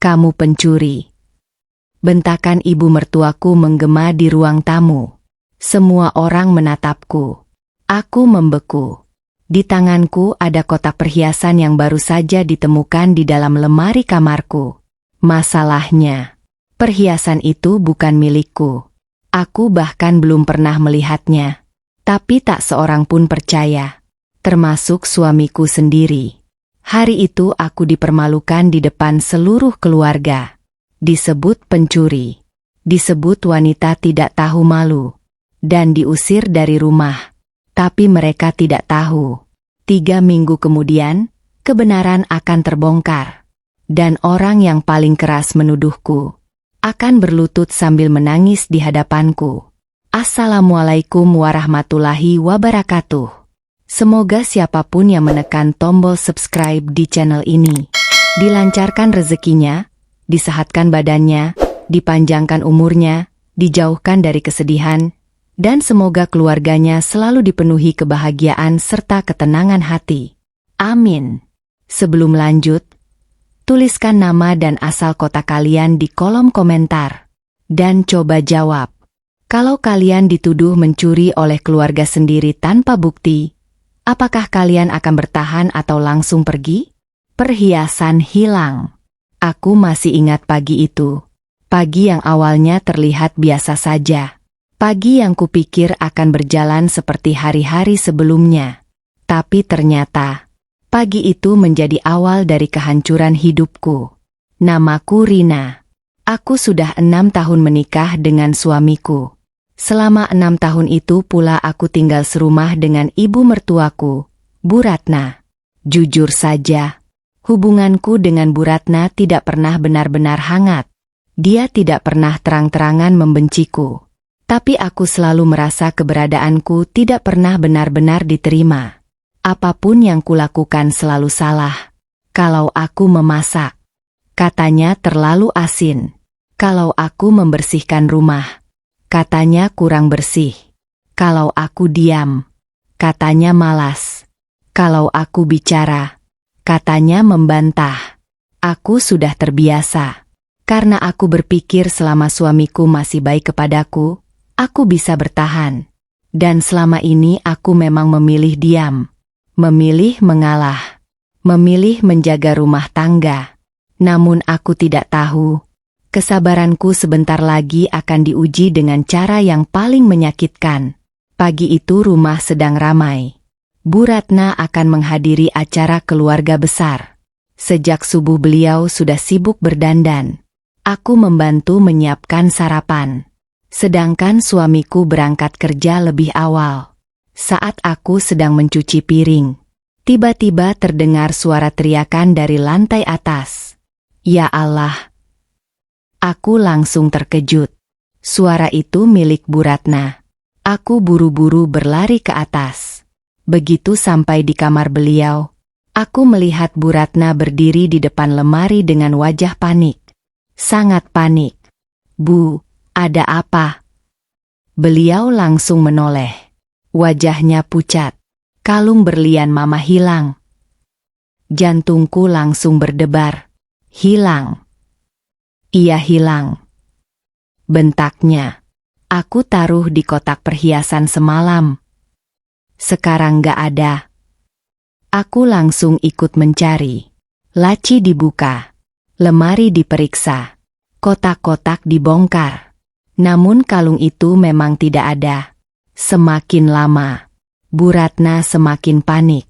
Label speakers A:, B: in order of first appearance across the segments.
A: Kamu pencuri. Bentakan ibu mertuaku menggema di ruang tamu. Semua orang menatapku. Aku membeku. Di tanganku ada kotak perhiasan yang baru saja ditemukan di dalam lemari kamarku. Masalahnya, perhiasan itu bukan milikku. Aku bahkan belum pernah melihatnya. Tapi tak seorang pun percaya, termasuk suamiku sendiri. Hari itu aku dipermalukan di depan seluruh keluarga. Disebut pencuri, disebut wanita tidak tahu malu, dan diusir dari rumah. Tapi mereka tidak tahu. 3 minggu kemudian, kebenaran akan terbongkar. Dan orang yang paling keras menuduhku akan berlutut sambil menangis di hadapanku. Assalamualaikum warahmatullahi wabarakatuh. Semoga siapapun yang menekan tombol subscribe di channel ini dilancarkan rezekinya, disehatkan badannya, dipanjangkan umurnya, dijauhkan dari kesedihan, dan semoga keluarganya selalu dipenuhi kebahagiaan serta ketenangan hati. Amin. Sebelum lanjut, tuliskan nama dan asal kota kalian di kolom komentar. Dan coba jawab. Kalau kalian dituduh mencuri oleh keluarga sendiri tanpa bukti, apakah kalian akan bertahan atau langsung pergi? Perhiasan hilang. Aku masih ingat pagi itu. Pagi yang awalnya terlihat biasa saja. Pagi yang kupikir akan berjalan seperti hari-hari sebelumnya. Tapi ternyata, pagi itu menjadi awal dari kehancuran hidupku. Namaku Rina. Aku sudah 6 tahun menikah dengan suamiku. Selama 6 tahun itu pula aku tinggal serumah dengan ibu mertuaku, Bu Ratna. Jujur saja, hubunganku dengan Bu Ratna tidak pernah benar-benar hangat. Dia tidak pernah terang-terangan membenciku. Tapi aku selalu merasa keberadaanku tidak pernah benar-benar diterima. Apapun yang kulakukan selalu salah. Kalau aku memasak, katanya terlalu asin. Kalau aku membersihkan rumah, katanya kurang bersih. Kalau aku diam, katanya malas. Kalau aku bicara, katanya membantah. Aku sudah terbiasa. Karena aku berpikir selama suamiku masih baik kepadaku, aku bisa bertahan. Dan selama ini aku memang memilih diam. Memilih mengalah. Memilih menjaga rumah tangga. Namun aku tidak tahu, kesabaranku sebentar lagi akan diuji dengan cara yang paling menyakitkan. Pagi itu rumah sedang ramai. Bu Ratna akan menghadiri acara keluarga besar. Sejak subuh beliau sudah sibuk berdandan. Aku membantu menyiapkan sarapan. Sedangkan suamiku berangkat kerja lebih awal. Saat aku sedang mencuci piring, tiba-tiba terdengar suara teriakan dari lantai atas. Ya Allah! Aku langsung terkejut. Suara itu milik Bu Ratna. Aku buru-buru berlari ke atas. Begitu sampai di kamar beliau, aku melihat Bu Ratna berdiri di depan lemari dengan wajah panik. Sangat panik. Bu, ada apa? Beliau langsung menoleh. Wajahnya pucat. Kalung berlian mama hilang. Jantungku langsung berdebar. Hilang. Iya hilang. Bentaknya. Aku taruh di kotak perhiasan semalam. Sekarang gak ada. Aku langsung ikut mencari. Laci dibuka. Lemari diperiksa. Kotak-kotak dibongkar. Namun kalung itu memang tidak ada. Semakin lama, Bu Ratna semakin panik.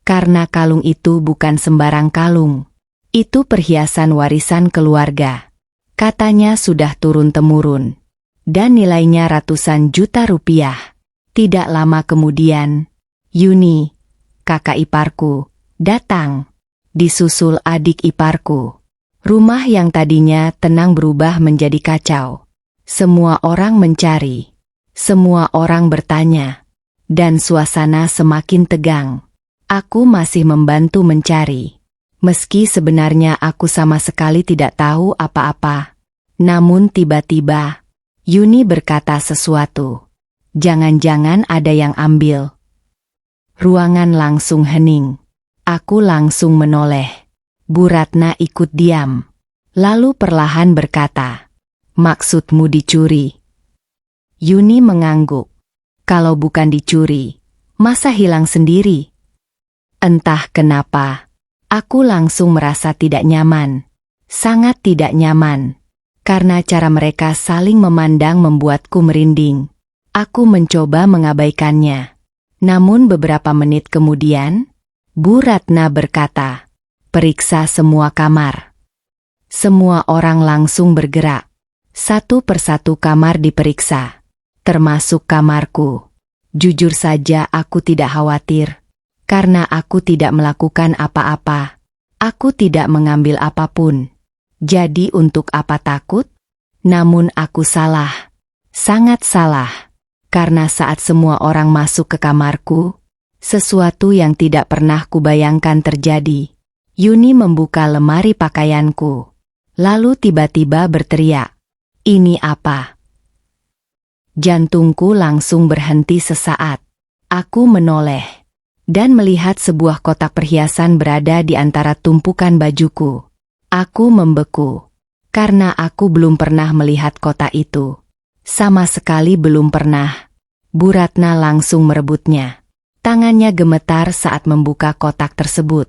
A: Karena kalung itu bukan sembarang kalung. Itu perhiasan warisan keluarga. Katanya sudah turun-temurun. Dan nilainya ratusan juta rupiah. Tidak lama kemudian, Yuni, kakak iparku, datang. Disusul adik iparku. Rumah yang tadinya tenang berubah menjadi kacau. Semua orang mencari. Semua orang bertanya. Dan suasana semakin tegang. Aku masih membantu mencari. Meski sebenarnya aku sama sekali tidak tahu apa-apa. Namun tiba-tiba, Yuni berkata sesuatu. Jangan-jangan ada yang ambil. Ruangan langsung hening. Aku langsung menoleh. Bu Ratna ikut diam. Lalu perlahan berkata, "Maksudmu dicuri?" Yuni mengangguk. "Kalau bukan dicuri, masa hilang sendiri?" Entah kenapa, aku langsung merasa tidak nyaman. Sangat tidak nyaman. Karena cara mereka saling memandang membuatku merinding. Aku mencoba mengabaikannya. Namun beberapa menit kemudian, Bu Ratna berkata, "Periksa semua kamar." Semua orang langsung bergerak. Satu persatu kamar diperiksa, termasuk kamarku. Jujur saja aku tidak khawatir. Karena aku tidak melakukan apa-apa. Aku tidak mengambil apapun. Jadi untuk apa takut? Namun aku salah. Sangat salah. Karena saat semua orang masuk ke kamarku, sesuatu yang tidak pernah kubayangkan terjadi. Yuni membuka lemari pakaianku. Lalu tiba-tiba berteriak, "Ini apa?" Jantungku langsung berhenti sesaat. Aku menoleh dan melihat sebuah kotak perhiasan berada di antara tumpukan bajuku. Aku membeku, karena aku belum pernah melihat kotak itu. Sama sekali belum pernah. Bu Ratna langsung merebutnya. Tangannya gemetar saat membuka kotak tersebut.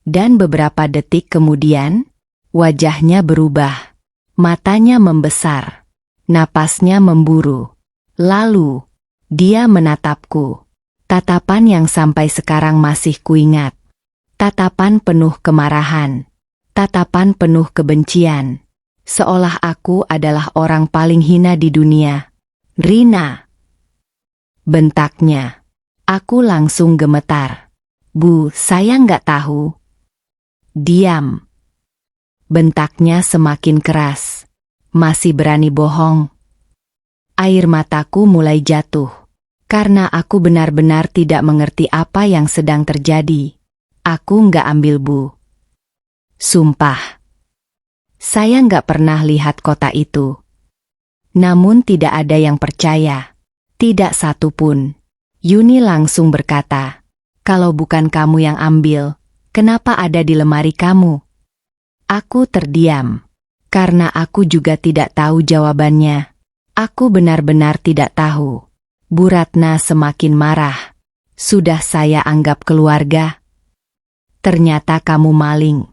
A: Dan beberapa detik kemudian, wajahnya berubah. Matanya membesar. Napasnya memburu. Lalu, dia menatapku. Tatapan yang sampai sekarang masih kuingat. Tatapan penuh kemarahan. Tatapan penuh kebencian. Seolah aku adalah orang paling hina di dunia. "Rina!" bentaknya. Aku langsung gemetar. "Bu, saya nggak tahu." "Diam!" bentaknya semakin keras. "Masih berani bohong?" Air mataku mulai jatuh. Karena aku benar-benar tidak mengerti apa yang sedang terjadi. Aku nggak ambil, Bu. Sumpah. Saya nggak pernah lihat kotak itu. Namun tidak ada yang percaya. Tidak satu pun. Yuni langsung berkata, "Kalau bukan kamu yang ambil, kenapa ada di lemari kamu?" Aku terdiam. Karena aku juga tidak tahu jawabannya. Aku benar-benar tidak tahu. Bu Ratna semakin marah. "Sudah saya anggap keluarga. Ternyata kamu maling."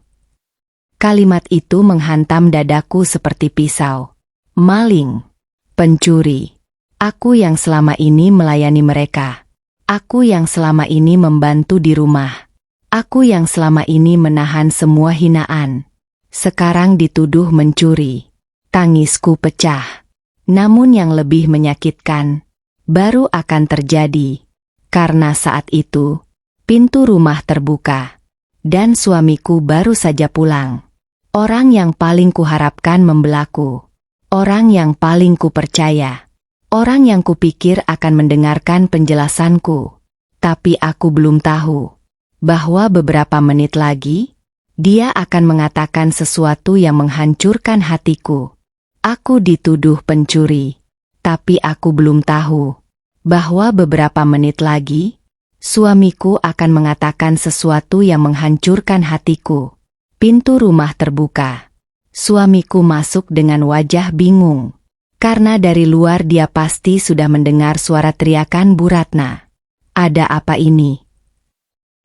A: Kalimat itu menghantam dadaku seperti pisau. Maling. Pencuri. Aku yang selama ini melayani mereka. Aku yang selama ini membantu di rumah. Aku yang selama ini menahan semua hinaan. Sekarang dituduh mencuri. Tangisku pecah. Namun yang lebih menyakitkan baru akan terjadi, karena saat itu, pintu rumah terbuka, dan suamiku baru saja pulang. Orang yang paling kuharapkan membelaku, orang yang paling kupercaya, orang yang kupikir akan mendengarkan penjelasanku. Tapi aku belum tahu, bahwa beberapa menit lagi, dia akan mengatakan sesuatu yang menghancurkan hatiku. Aku dituduh pencuri, tapi aku belum tahu bahwa beberapa menit lagi, suamiku akan mengatakan sesuatu yang menghancurkan hatiku. Pintu rumah terbuka. Suamiku masuk dengan wajah bingung. Karena dari luar dia pasti sudah mendengar suara teriakan Bu Ratna. "Ada apa ini?"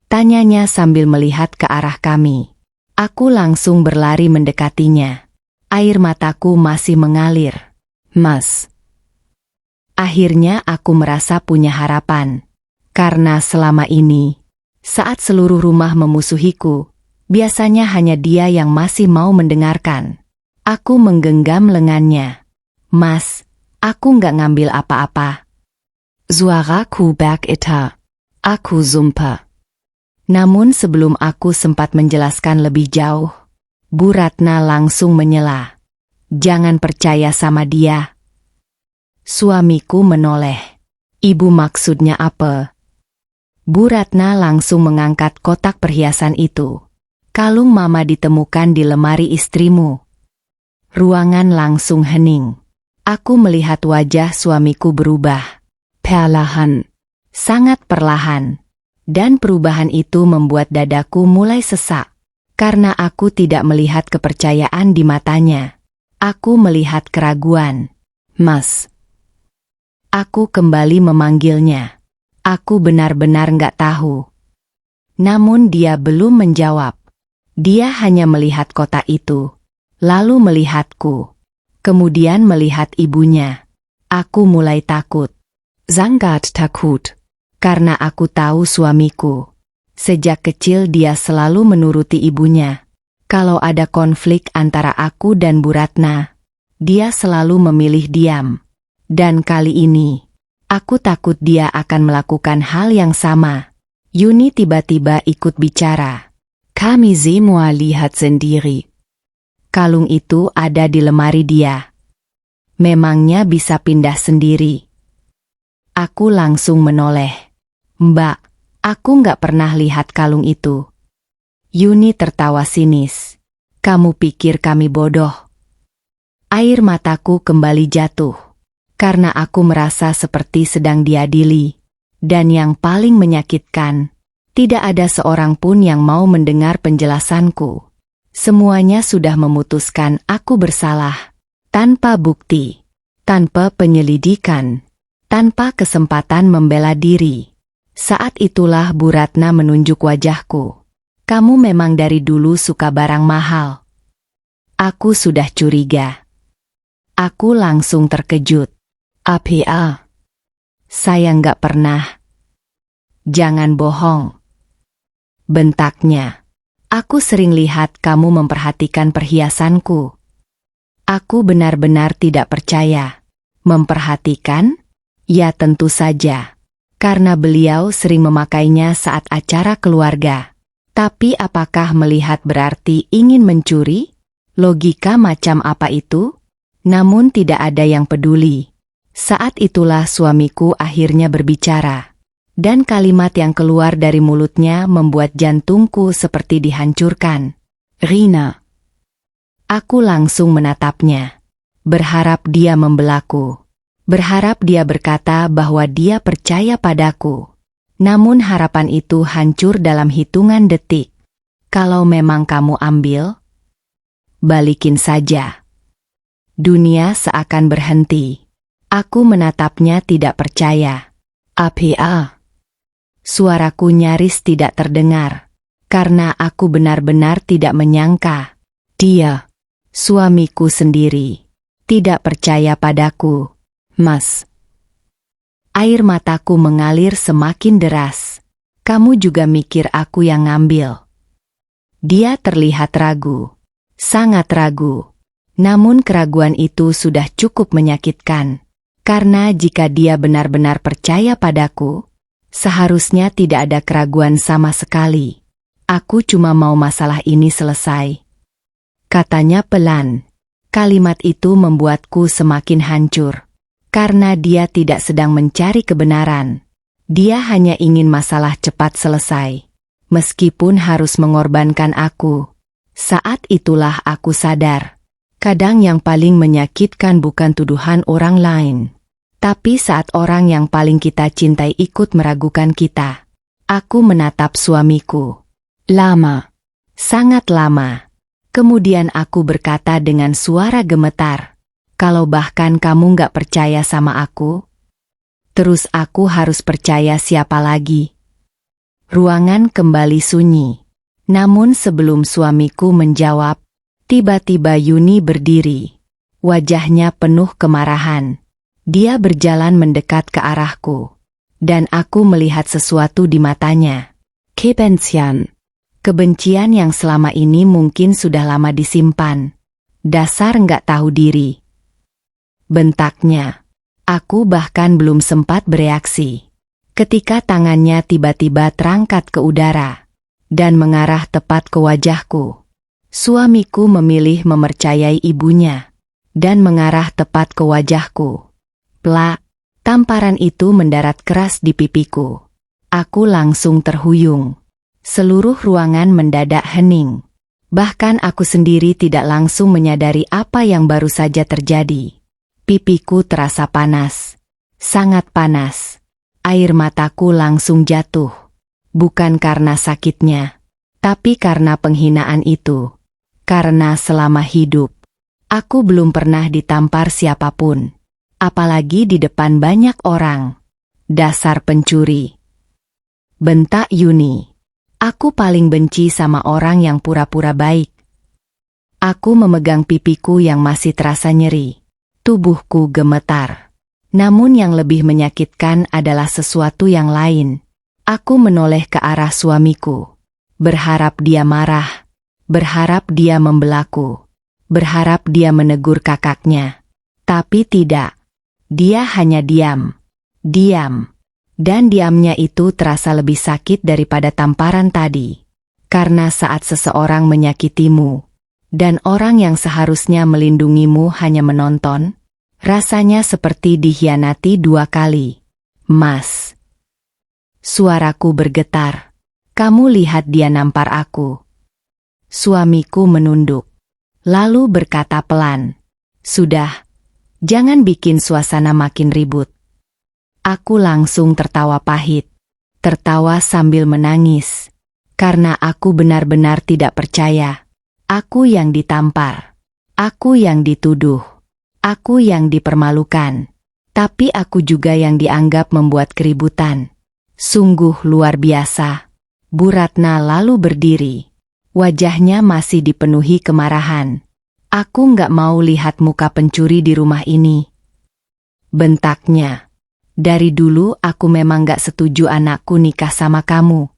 A: tanyanya sambil melihat ke arah kami. Aku langsung berlari mendekatinya. Air mataku masih mengalir. "Mas." Akhirnya aku merasa punya harapan. Karena selama ini, saat seluruh rumah memusuhiku, biasanya hanya dia yang masih mau mendengarkan. Aku menggenggam lengannya. "Mas, aku nggak ngambil apa-apa." "Suaraku baik itu." Aku sumpah. Namun sebelum aku sempat menjelaskan lebih jauh, Bu Ratna langsung menyela. "Jangan percaya sama dia." Suamiku menoleh. "Ibu maksudnya apa?" Bu Ratna langsung mengangkat kotak perhiasan itu. "Kalung mama ditemukan di lemari istrimu." Ruangan langsung hening. Aku melihat wajah suamiku berubah. Perlahan. Sangat perlahan. Dan perubahan itu membuat dadaku mulai sesak. Karena aku tidak melihat kepercayaan di matanya. Aku melihat keraguan. Mas. Aku kembali memanggilnya. Aku benar-benar nggak tahu. Namun dia belum menjawab. Dia hanya melihat kotak itu. Lalu melihatku. Kemudian melihat ibunya. Aku mulai takut. Sangat takut. Karena aku tahu suamiku. Sejak kecil dia selalu menuruti ibunya. Kalau ada konflik antara aku dan Bu Ratna, dia selalu memilih diam. Dan kali ini, aku takut dia akan melakukan hal yang sama. Yuni tiba-tiba ikut bicara. Kami semua lihat sendiri. Kalung itu ada di lemari dia. Memangnya bisa pindah sendiri? Aku langsung menoleh. Mbak, aku nggak pernah lihat kalung itu. Yuni tertawa sinis. Kamu pikir kami bodoh? Air mataku kembali jatuh. Karena aku merasa seperti sedang diadili. Dan yang paling menyakitkan, tidak ada seorang pun yang mau mendengar penjelasanku. Semuanya sudah memutuskan aku bersalah. Tanpa bukti, tanpa penyelidikan, tanpa kesempatan membela diri. Saat itulah Bu Ratna menunjuk wajahku. Kamu memang dari dulu suka barang mahal. Aku sudah curiga. Aku langsung terkejut. Apa? Saya nggak pernah. Jangan bohong. Bentaknya. Aku sering lihat kamu memperhatikan perhiasanku. Aku benar-benar tidak percaya. Memperhatikan? Ya tentu saja. Karena beliau sering memakainya saat acara keluarga. Tapi apakah melihat berarti ingin mencuri? Logika macam apa itu? Namun tidak ada yang peduli. Saat itulah suamiku akhirnya berbicara. Dan kalimat yang keluar dari mulutnya membuat jantungku seperti dihancurkan. Rina. Aku langsung menatapnya. Berharap dia membelaku. Berharap dia berkata bahwa dia percaya padaku. Namun harapan itu hancur dalam hitungan detik. Kalau memang kamu ambil, balikin saja. Dunia seakan berhenti. Aku menatapnya tidak percaya. Apa? Suaraku nyaris tidak terdengar. Karena aku benar-benar tidak menyangka. Dia, suamiku sendiri, tidak percaya padaku. Mas. Air mataku mengalir semakin deras. Kamu juga mikir aku yang ngambil. Dia terlihat ragu. Sangat ragu. Namun keraguan itu sudah cukup menyakitkan. Karena jika dia benar-benar percaya padaku, seharusnya tidak ada keraguan sama sekali. Aku cuma mau masalah ini selesai. Katanya pelan. Kalimat itu membuatku semakin hancur. Karena dia tidak sedang mencari kebenaran. Dia hanya ingin masalah cepat selesai. Meskipun harus mengorbankan aku. Saat itulah aku sadar. Kadang yang paling menyakitkan bukan tuduhan orang lain. Tapi saat orang yang paling kita cintai ikut meragukan kita. Aku menatap suamiku. Lama. Sangat lama. Kemudian aku berkata dengan suara gemetar. Kalau bahkan kamu nggak percaya sama aku, terus aku harus percaya siapa lagi? Ruangan kembali sunyi. Namun sebelum suamiku menjawab, tiba-tiba Yuni berdiri. Wajahnya penuh kemarahan. Dia berjalan mendekat ke arahku. Dan aku melihat sesuatu di matanya. Kebencian. Kebencian yang selama ini mungkin sudah lama disimpan. Dasar nggak tahu diri. Bentaknya. Aku bahkan belum sempat bereaksi. Ketika tangannya tiba-tiba terangkat ke udara. Dan mengarah tepat ke wajahku. Suamiku memilih mempercayai ibunya. Dan mengarah tepat ke wajahku. Plak, tamparan itu mendarat keras di pipiku. Aku langsung terhuyung. Seluruh ruangan mendadak hening. Bahkan aku sendiri tidak langsung menyadari apa yang baru saja terjadi. Pipiku terasa panas. Sangat panas. Air mataku langsung jatuh. Bukan karena sakitnya, Tapi karena penghinaan itu, karena selama hidup, aku belum pernah ditampar siapapun, apalagi di depan banyak orang. Dasar pencuri, bentak Yuni. Aku paling benci sama orang yang pura-pura baik. Aku memegang pipiku yang masih terasa nyeri. Tubuhku gemetar. Namun yang lebih menyakitkan adalah sesuatu yang lain. Aku menoleh ke arah suamiku. Berharap dia marah. Berharap dia membelaku. Berharap dia menegur kakaknya. Tapi tidak. Dia hanya diam. Diam. Dan diamnya itu terasa lebih sakit daripada tamparan tadi. Karena saat seseorang menyakitimu, dan orang yang seharusnya melindungimu hanya menonton, rasanya seperti dikhianati 2 kali. Mas. Suaraku bergetar. Kamu lihat dia nampar aku. Suamiku menunduk. Lalu berkata pelan. Sudah. Jangan bikin suasana makin ribut. Aku langsung tertawa pahit. Tertawa sambil menangis. Karena aku benar-benar tidak percaya. Aku yang ditampar. Aku yang dituduh. Aku yang dipermalukan. Tapi aku juga yang dianggap membuat keributan. Sungguh luar biasa. Bu Ratna lalu berdiri. Wajahnya masih dipenuhi kemarahan. Aku nggak mau lihat muka pencuri di rumah ini. Bentaknya. Dari dulu aku memang nggak setuju anakku nikah sama kamu.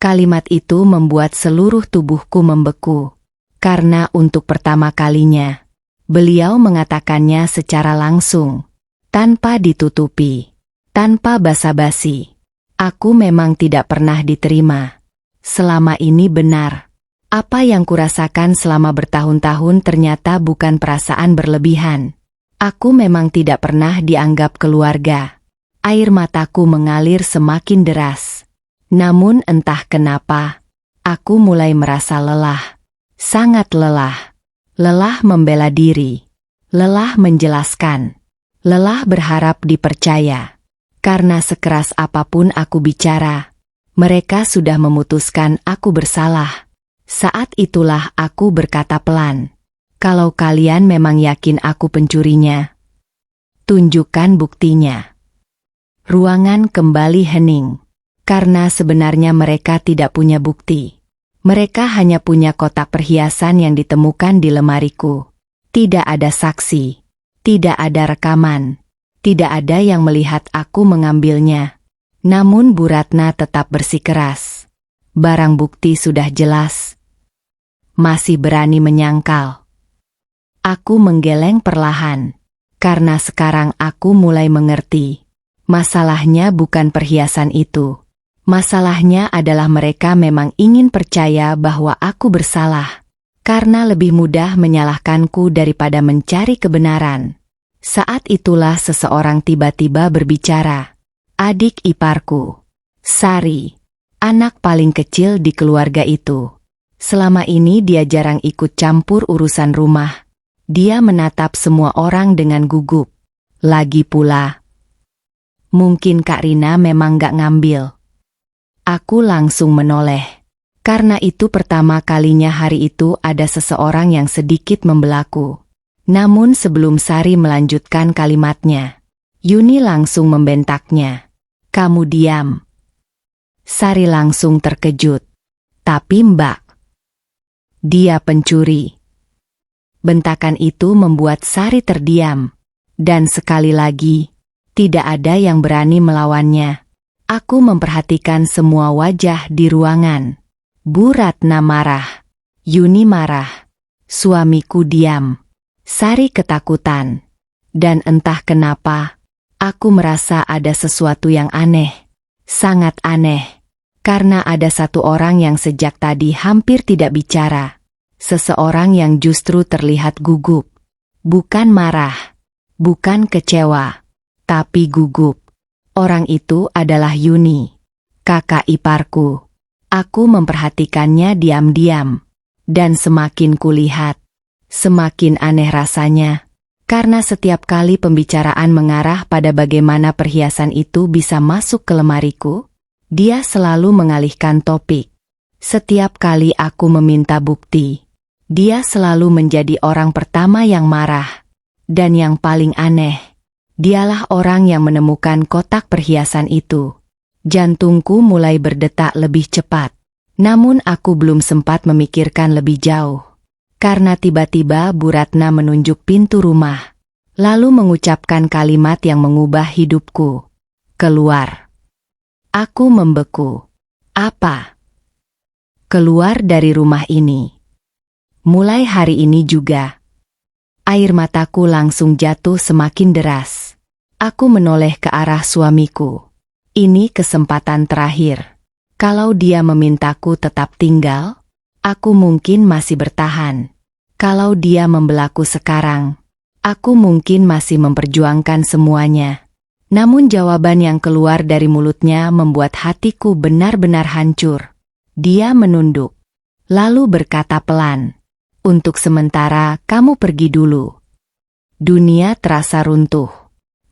A: Kalimat itu membuat seluruh tubuhku membeku. Karena untuk pertama kalinya, beliau mengatakannya secara langsung, tanpa ditutupi, tanpa basa-basi. Aku memang tidak pernah diterima. Selama ini benar. Apa yang kurasakan selama bertahun-tahun ternyata bukan perasaan berlebihan. Aku memang tidak pernah dianggap keluarga. Air mataku mengalir semakin deras. Namun entah kenapa, aku mulai merasa lelah. Sangat lelah. Lelah membela diri. Lelah menjelaskan. Lelah berharap dipercaya. Karena sekeras apapun aku bicara, mereka sudah memutuskan aku bersalah. Saat itulah aku berkata pelan. Kalau kalian memang yakin aku pencurinya, tunjukkan buktinya. Ruangan kembali hening. Karena sebenarnya mereka tidak punya bukti. Mereka hanya punya kotak perhiasan yang ditemukan di lemariku. Tidak ada saksi. Tidak ada rekaman. Tidak ada yang melihat aku mengambilnya. Namun Bu Ratna tetap bersikeras. Barang bukti sudah jelas. Masih berani menyangkal. Aku menggeleng perlahan. Karena sekarang aku mulai mengerti. Masalahnya bukan perhiasan itu. Masalahnya adalah mereka memang ingin percaya bahwa aku bersalah. Karena lebih mudah menyalahkanku daripada mencari kebenaran. Saat itulah seseorang tiba-tiba berbicara. Adik iparku. Sari. Anak paling kecil di keluarga itu. Selama ini dia jarang ikut campur urusan rumah. Dia menatap semua orang dengan gugup. Lagi pula, mungkin Kak Rina memang gak ngambil. Aku langsung menoleh. Karena itu pertama kalinya hari itu ada seseorang yang sedikit membelaku. Namun sebelum Sari melanjutkan kalimatnya, Yuni langsung membentaknya. Kamu diam. Sari langsung terkejut. Tapi Mbak, dia pencuri. Bentakan itu membuat Sari terdiam. Dan sekali lagi, tidak ada yang berani melawannya. Aku memperhatikan semua wajah di ruangan. Bu Ratna marah. Yuni marah. Suamiku diam. Sari ketakutan. Dan entah kenapa, aku merasa ada sesuatu yang aneh. Sangat aneh. Karena ada satu orang yang sejak tadi hampir tidak bicara. Seseorang yang justru terlihat gugup. Bukan marah. Bukan kecewa. Tapi gugup. Orang itu adalah Yuni, kakak iparku. Aku memperhatikannya diam-diam. Dan semakin kulihat, semakin aneh rasanya. Karena setiap kali pembicaraan mengarah pada bagaimana perhiasan itu bisa masuk ke lemariku, dia selalu mengalihkan topik. Setiap kali aku meminta bukti, dia selalu menjadi orang pertama yang marah. Dan yang paling aneh, dialah orang yang menemukan kotak perhiasan itu. Jantungku mulai berdetak lebih cepat. Namun aku belum sempat memikirkan lebih jauh. Karena tiba-tiba Bu Ratna menunjuk pintu rumah. Lalu mengucapkan kalimat yang mengubah hidupku. Keluar. Aku membeku. Apa? Keluar dari rumah ini. Mulai hari ini juga. Air mataku langsung jatuh semakin deras. Aku menoleh ke arah suamiku. Ini kesempatan terakhir. Kalau dia memintaku tetap tinggal, aku mungkin masih bertahan. Kalau dia membelaku sekarang, aku mungkin masih memperjuangkan semuanya. Namun jawaban yang keluar dari mulutnya membuat hatiku benar-benar hancur. Dia menunduk, lalu berkata pelan, "Untuk sementara kamu pergi dulu." Dunia terasa runtuh.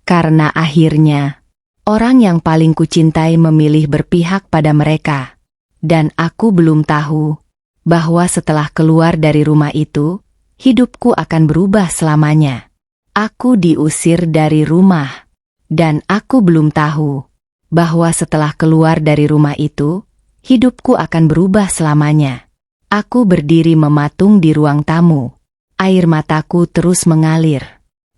A: Karena akhirnya, orang yang paling kucintai memilih berpihak pada mereka. Dan aku belum tahu bahwa setelah keluar dari rumah itu, hidupku akan berubah selamanya. Aku diusir dari rumah. Dan aku belum tahu bahwa setelah keluar dari rumah itu, hidupku akan berubah selamanya. Aku berdiri mematung di ruang tamu. Air mataku terus mengalir.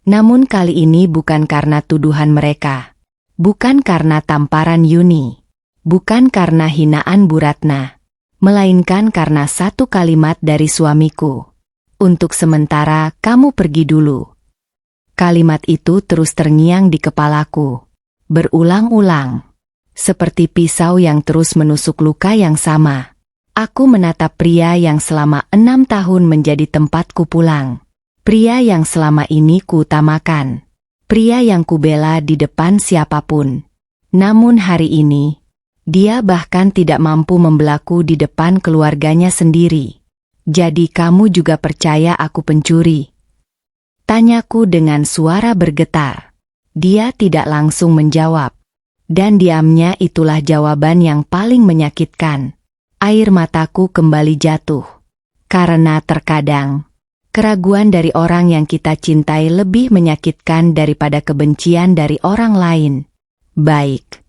A: Namun kali ini bukan karena tuduhan mereka. Bukan karena tamparan Yuni. Bukan karena hinaan Bu Ratna. Melainkan karena satu kalimat dari suamiku. "Untuk sementara kamu pergi dulu." Kalimat itu terus terngiang di kepalaku. Berulang-ulang. Seperti pisau yang terus menusuk luka yang sama. Aku menatap pria yang selama 6 tahun menjadi tempatku pulang. Pria yang selama ini kuutamakan. Pria yang kubela di depan siapapun. Namun hari ini, dia bahkan tidak mampu membelaku di depan keluarganya sendiri. "Jadi kamu juga percaya aku pencuri?" Tanyaku dengan suara bergetar. Dia tidak langsung menjawab. Dan diamnya itulah jawaban yang paling menyakitkan. Air mataku kembali jatuh. Karena terkadang, keraguan dari orang yang kita cintai lebih menyakitkan daripada kebencian dari orang lain. "Baik,"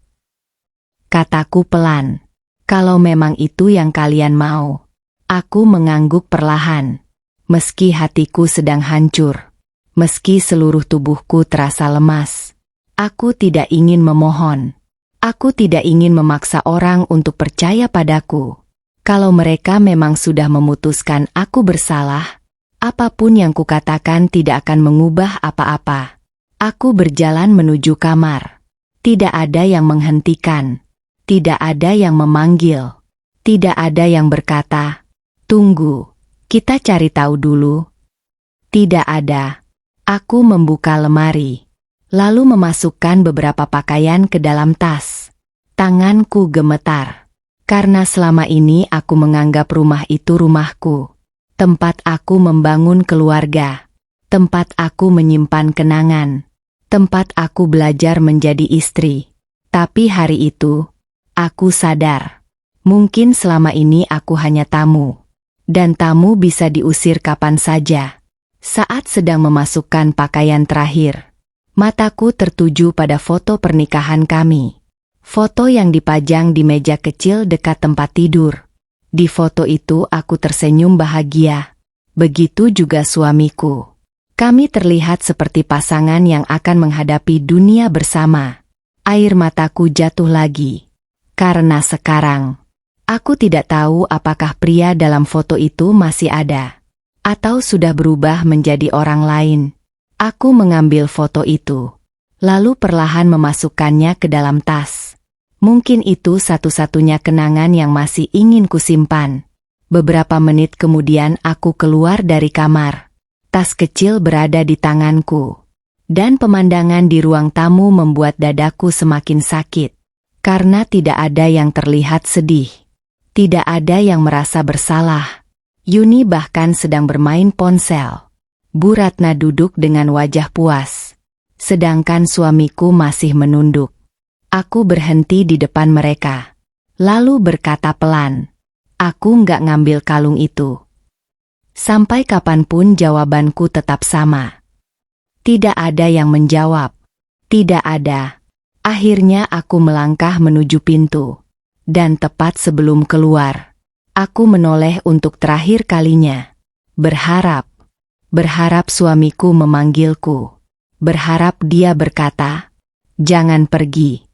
A: kataku pelan. "Kalau memang itu yang kalian mau." Aku mengangguk perlahan. Meski hatiku sedang hancur. Meski seluruh tubuhku terasa lemas. Aku tidak ingin memohon. Aku tidak ingin memaksa orang untuk percaya padaku. Kalau mereka memang sudah memutuskan aku bersalah, apapun yang kukatakan tidak akan mengubah apa-apa. Aku berjalan menuju kamar. Tidak ada yang menghentikan. Tidak ada yang memanggil. Tidak ada yang berkata, "Tunggu, kita cari tahu dulu." Tidak ada. Aku membuka lemari. Lalu memasukkan beberapa pakaian ke dalam tas. Tanganku gemetar. Karena selama ini aku menganggap rumah itu rumahku. Tempat aku membangun keluarga. Tempat aku menyimpan kenangan. Tempat aku belajar menjadi istri. Tapi hari itu, aku sadar. Mungkin selama ini aku hanya tamu. Dan tamu bisa diusir kapan saja. Saat sedang memasukkan pakaian terakhir, mataku tertuju pada foto pernikahan kami. Foto yang dipajang di meja kecil dekat tempat tidur. Di foto itu aku tersenyum bahagia. Begitu juga suamiku. Kami terlihat seperti pasangan yang akan menghadapi dunia bersama. Air mataku jatuh lagi. Karena sekarang, aku tidak tahu apakah pria dalam foto itu masih ada. Atau sudah berubah menjadi orang lain. Aku mengambil foto itu. Lalu perlahan memasukkannya ke dalam tas. Mungkin itu satu-satunya kenangan yang masih ingin kusimpan. Beberapa menit kemudian aku keluar dari kamar. Tas kecil berada di tanganku. Dan pemandangan di ruang tamu membuat dadaku semakin sakit. Karena tidak ada yang terlihat sedih. Tidak ada yang merasa bersalah. Yuni bahkan sedang bermain ponsel. Bu Ratna duduk dengan wajah puas. Sedangkan suamiku masih menunduk. Aku berhenti di depan mereka. Lalu berkata pelan, Aku nggak ngambil kalung itu. Sampai kapanpun jawabanku tetap sama. Tidak ada yang menjawab. Tidak ada. Akhirnya aku melangkah menuju pintu. Dan tepat sebelum keluar, aku menoleh untuk terakhir kalinya. Berharap suamiku memanggilku. Berharap dia berkata, "Jangan pergi."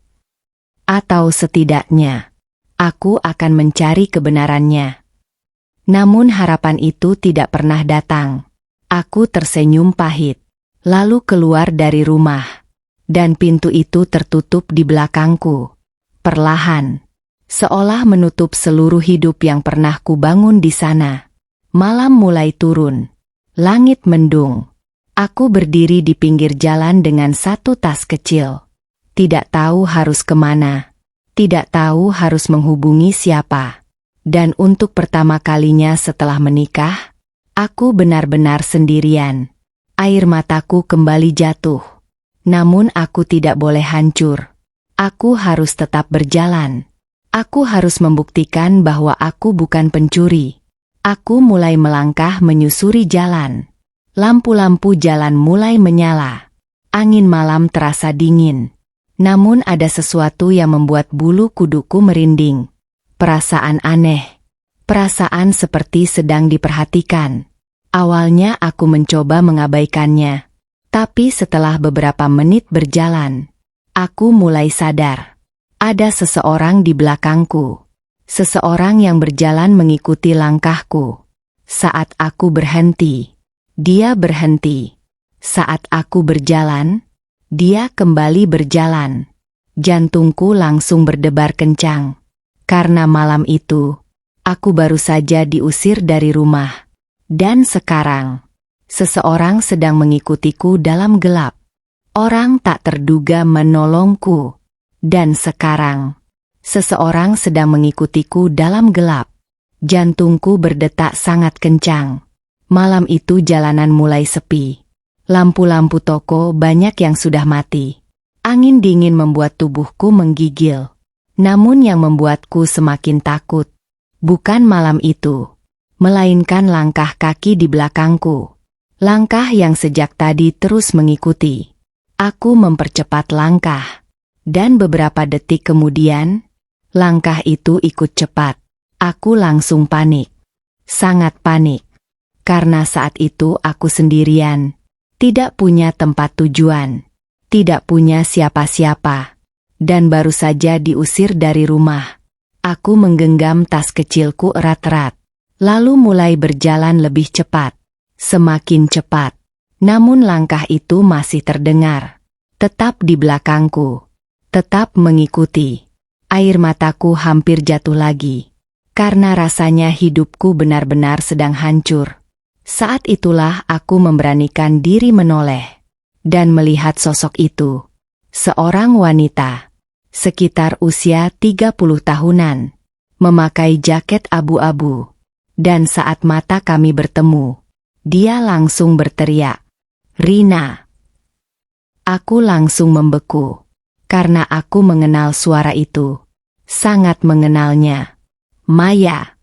A: Atau setidaknya, aku akan mencari kebenarannya. Namun harapan itu tidak pernah datang. Aku tersenyum pahit, lalu keluar dari rumah. Dan pintu itu tertutup di belakangku. Perlahan, seolah menutup seluruh hidup yang pernah kubangun di sana. Malam mulai turun. Langit mendung. Aku berdiri di pinggir jalan dengan satu tas kecil. Tidak tahu harus kemana. Tidak tahu harus menghubungi siapa. Dan untuk pertama kalinya setelah menikah, aku benar-benar sendirian. Air mataku kembali jatuh. Namun aku tidak boleh hancur. Aku harus tetap berjalan. Aku harus membuktikan bahwa aku bukan pencuri. Aku mulai melangkah menyusuri jalan. Lampu-lampu jalan mulai menyala. Angin malam terasa dingin. Namun ada sesuatu yang membuat bulu kuduku merinding. Perasaan aneh. Perasaan seperti sedang diperhatikan. Awalnya aku mencoba mengabaikannya. Tapi setelah beberapa menit berjalan, aku mulai sadar. Ada seseorang di belakangku. Seseorang yang berjalan mengikuti langkahku. Saat aku berhenti, dia berhenti. Saat aku berjalan, dia kembali berjalan. Jantungku langsung berdebar kencang. Karena malam itu, aku baru saja diusir dari rumah. Dan sekarang, seseorang sedang mengikutiku dalam gelap. Orang tak terduga menolongku. Dan sekarang, seseorang sedang mengikutiku dalam gelap. Jantungku berdetak sangat kencang. Malam itu jalanan mulai sepi. Lampu-lampu toko banyak yang sudah mati. Angin dingin membuat tubuhku menggigil. Namun yang membuatku semakin takut, bukan malam itu, melainkan langkah kaki di belakangku. Langkah yang sejak tadi terus mengikuti. Aku mempercepat langkah. Dan beberapa detik kemudian, langkah itu ikut cepat. Aku langsung panik. Sangat panik. Karena saat itu aku sendirian. Tidak punya tempat tujuan. Tidak punya siapa-siapa. Dan baru saja diusir dari rumah. Aku menggenggam tas kecilku erat-erat. Lalu mulai berjalan lebih cepat. Semakin cepat. Namun langkah itu masih terdengar. Tetap di belakangku. Tetap mengikuti. Air mataku hampir jatuh lagi. Karena rasanya hidupku benar-benar sedang hancur. Saat itulah aku memberanikan diri menoleh. Dan melihat sosok itu. Seorang wanita. Sekitar usia 30 tahunan. Memakai jaket abu-abu. Dan saat mata kami bertemu, dia langsung berteriak, "Rina!" Aku langsung membeku. Karena aku mengenal suara itu. Sangat mengenalnya. Maya.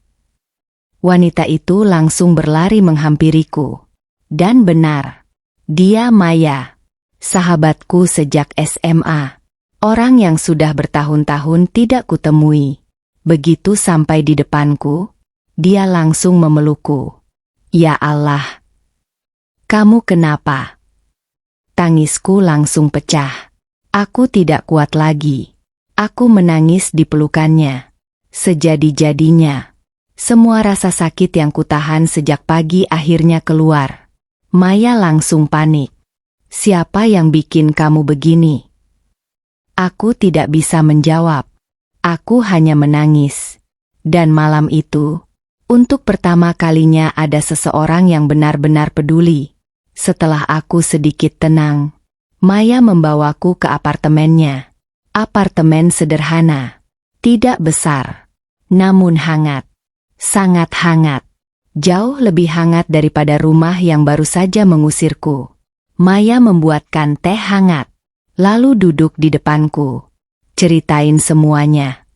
A: Wanita itu langsung berlari menghampiriku. Dan benar. Dia Maya. Sahabatku sejak SMA. Orang yang sudah bertahun-tahun tidak kutemui. Begitu sampai di depanku, dia langsung memelukku. Ya Allah. Kamu kenapa? Tangisku langsung pecah. Aku tidak kuat lagi. Aku menangis di pelukannya. Sejadi-jadinya. Semua rasa sakit yang kutahan sejak pagi akhirnya keluar. Maya langsung panik. Siapa yang bikin kamu begini? Aku tidak bisa menjawab. Aku hanya menangis. Dan malam itu, untuk pertama kalinya ada seseorang yang benar-benar peduli. Setelah aku sedikit tenang, Maya membawaku ke apartemennya. Apartemen sederhana. Tidak besar. Namun hangat. Sangat hangat. Jauh lebih hangat daripada rumah yang baru saja mengusirku. Maya membuatkan teh hangat. Lalu duduk di depanku. Ceritain semuanya.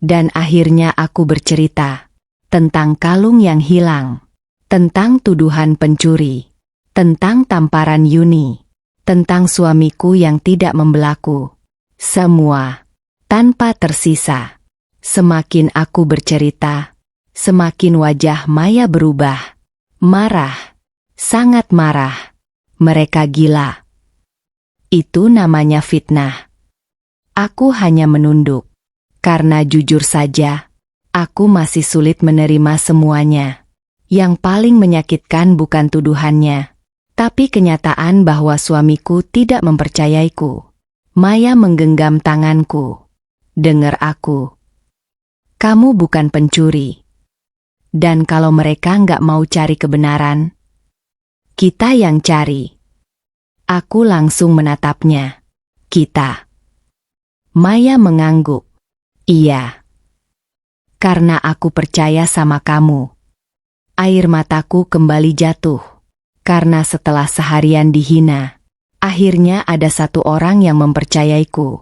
A: Dan akhirnya aku bercerita. tentang kalung yang hilang, tentang tuduhan pencuri, tentang tamparan Yuni, tentang suamiku yang tidak membelaku. Semua, tanpa tersisa. Semakin aku bercerita, semakin wajah Maya berubah. Marah, sangat marah. Mereka gila. Itu namanya fitnah. Aku hanya menunduk. Karena jujur saja, aku masih sulit menerima semuanya. Yang paling menyakitkan bukan tuduhannya, tapi kenyataan bahwa suamiku tidak mempercayaiku. Maya menggenggam tanganku. Dengar aku. Kamu bukan pencuri. Dan kalau mereka nggak mau cari kebenaran, kita yang cari. Aku langsung menatapnya. Kita. Maya mengangguk. Iya. Karena aku percaya sama kamu. Air mataku kembali jatuh. Karena setelah seharian dihina, akhirnya ada satu orang yang mempercayaiku.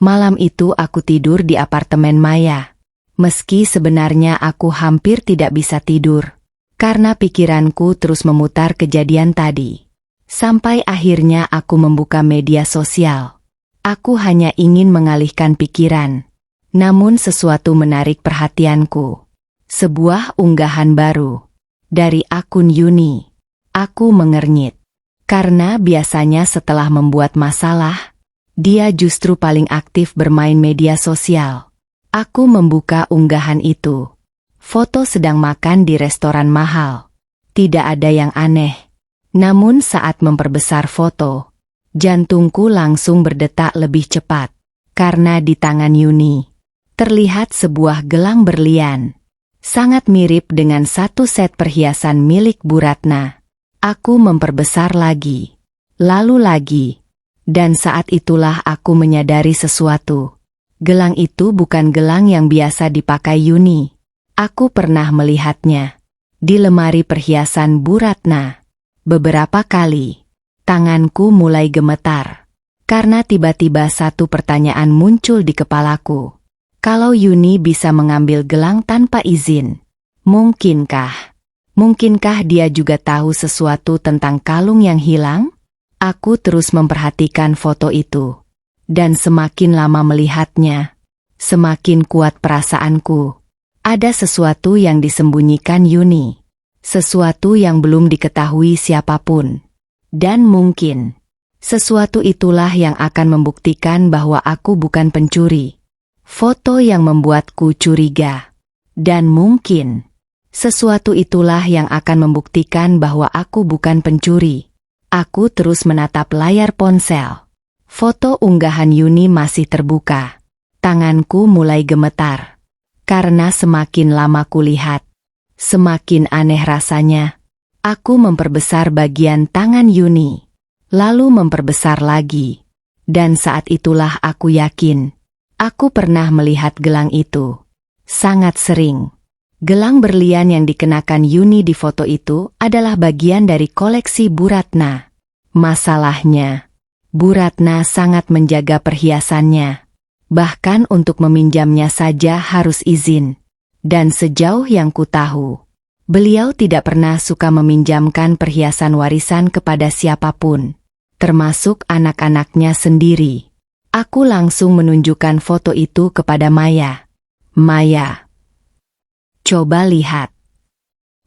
A: Malam itu aku tidur di apartemen Maya. Meski sebenarnya aku hampir tidak bisa tidur. Karena pikiranku terus memutar kejadian tadi. Sampai akhirnya aku membuka media sosial. Aku hanya ingin mengalihkan pikiran. Namun sesuatu menarik perhatianku. Sebuah unggahan baru. Dari akun Yuni. Aku mengernyit. Karena biasanya setelah membuat masalah, dia justru paling aktif bermain media sosial. Aku membuka unggahan itu. Foto sedang makan di restoran mahal. Tidak ada yang aneh. Namun saat memperbesar foto, jantungku langsung berdetak lebih cepat. Karena di tangan Yuni terlihat sebuah gelang berlian. Sangat mirip dengan satu set perhiasan milik Bu Ratna. Aku memperbesar lagi. Lalu lagi. Dan saat itulah aku menyadari sesuatu. Gelang itu bukan gelang yang biasa dipakai Yuni. Aku pernah melihatnya di lemari perhiasan Bu Ratna. Beberapa kali, tanganku mulai gemetar. Karena tiba-tiba satu pertanyaan muncul di kepalaku. Kalau Yuni bisa mengambil gelang tanpa izin, mungkinkah dia juga tahu sesuatu tentang kalung yang hilang? Aku terus memperhatikan foto itu. Dan semakin lama melihatnya, semakin kuat perasaanku. Ada sesuatu yang disembunyikan Yuni. Sesuatu yang belum diketahui siapapun. Dan mungkin, sesuatu itulah yang akan membuktikan bahwa aku bukan pencuri. Foto yang membuatku curiga. Dan mungkin, sesuatu itulah yang akan membuktikan bahwa aku bukan pencuri. Aku terus menatap layar ponsel. Foto unggahan Yuni masih terbuka. Tanganku mulai gemetar. Karena semakin lama kulihat, semakin aneh rasanya. Aku memperbesar bagian tangan Yuni. Lalu memperbesar lagi. Dan saat itulah aku yakin. Aku pernah melihat gelang itu. Sangat sering. Gelang berlian yang dikenakan Yuni di foto itu adalah bagian dari koleksi Bu Ratna. Masalahnya, Bu Ratna sangat menjaga perhiasannya. Bahkan untuk meminjamnya saja harus izin. Dan sejauh yang ku tahu, beliau tidak pernah suka meminjamkan perhiasan warisan kepada siapapun, termasuk anak-anaknya sendiri. Aku langsung menunjukkan foto itu kepada Maya. Maya, coba lihat.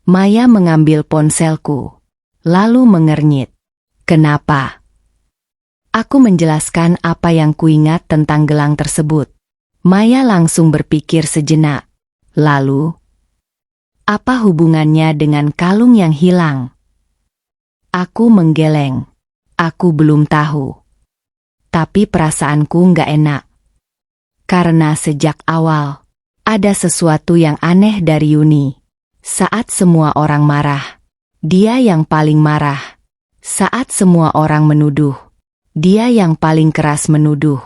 A: Maya mengambil ponselku, lalu mengernyit. Kenapa? Aku menjelaskan apa yang kuingat tentang gelang tersebut. Maya langsung berpikir sejenak. Lalu, apa hubungannya dengan kalung yang hilang? Aku menggeleng. Aku belum tahu. Tapi perasaanku nggak enak. Karena sejak awal, ada sesuatu yang aneh dari Yuni. Saat semua orang marah, dia yang paling marah. Saat semua orang menuduh, dia yang paling keras menuduh.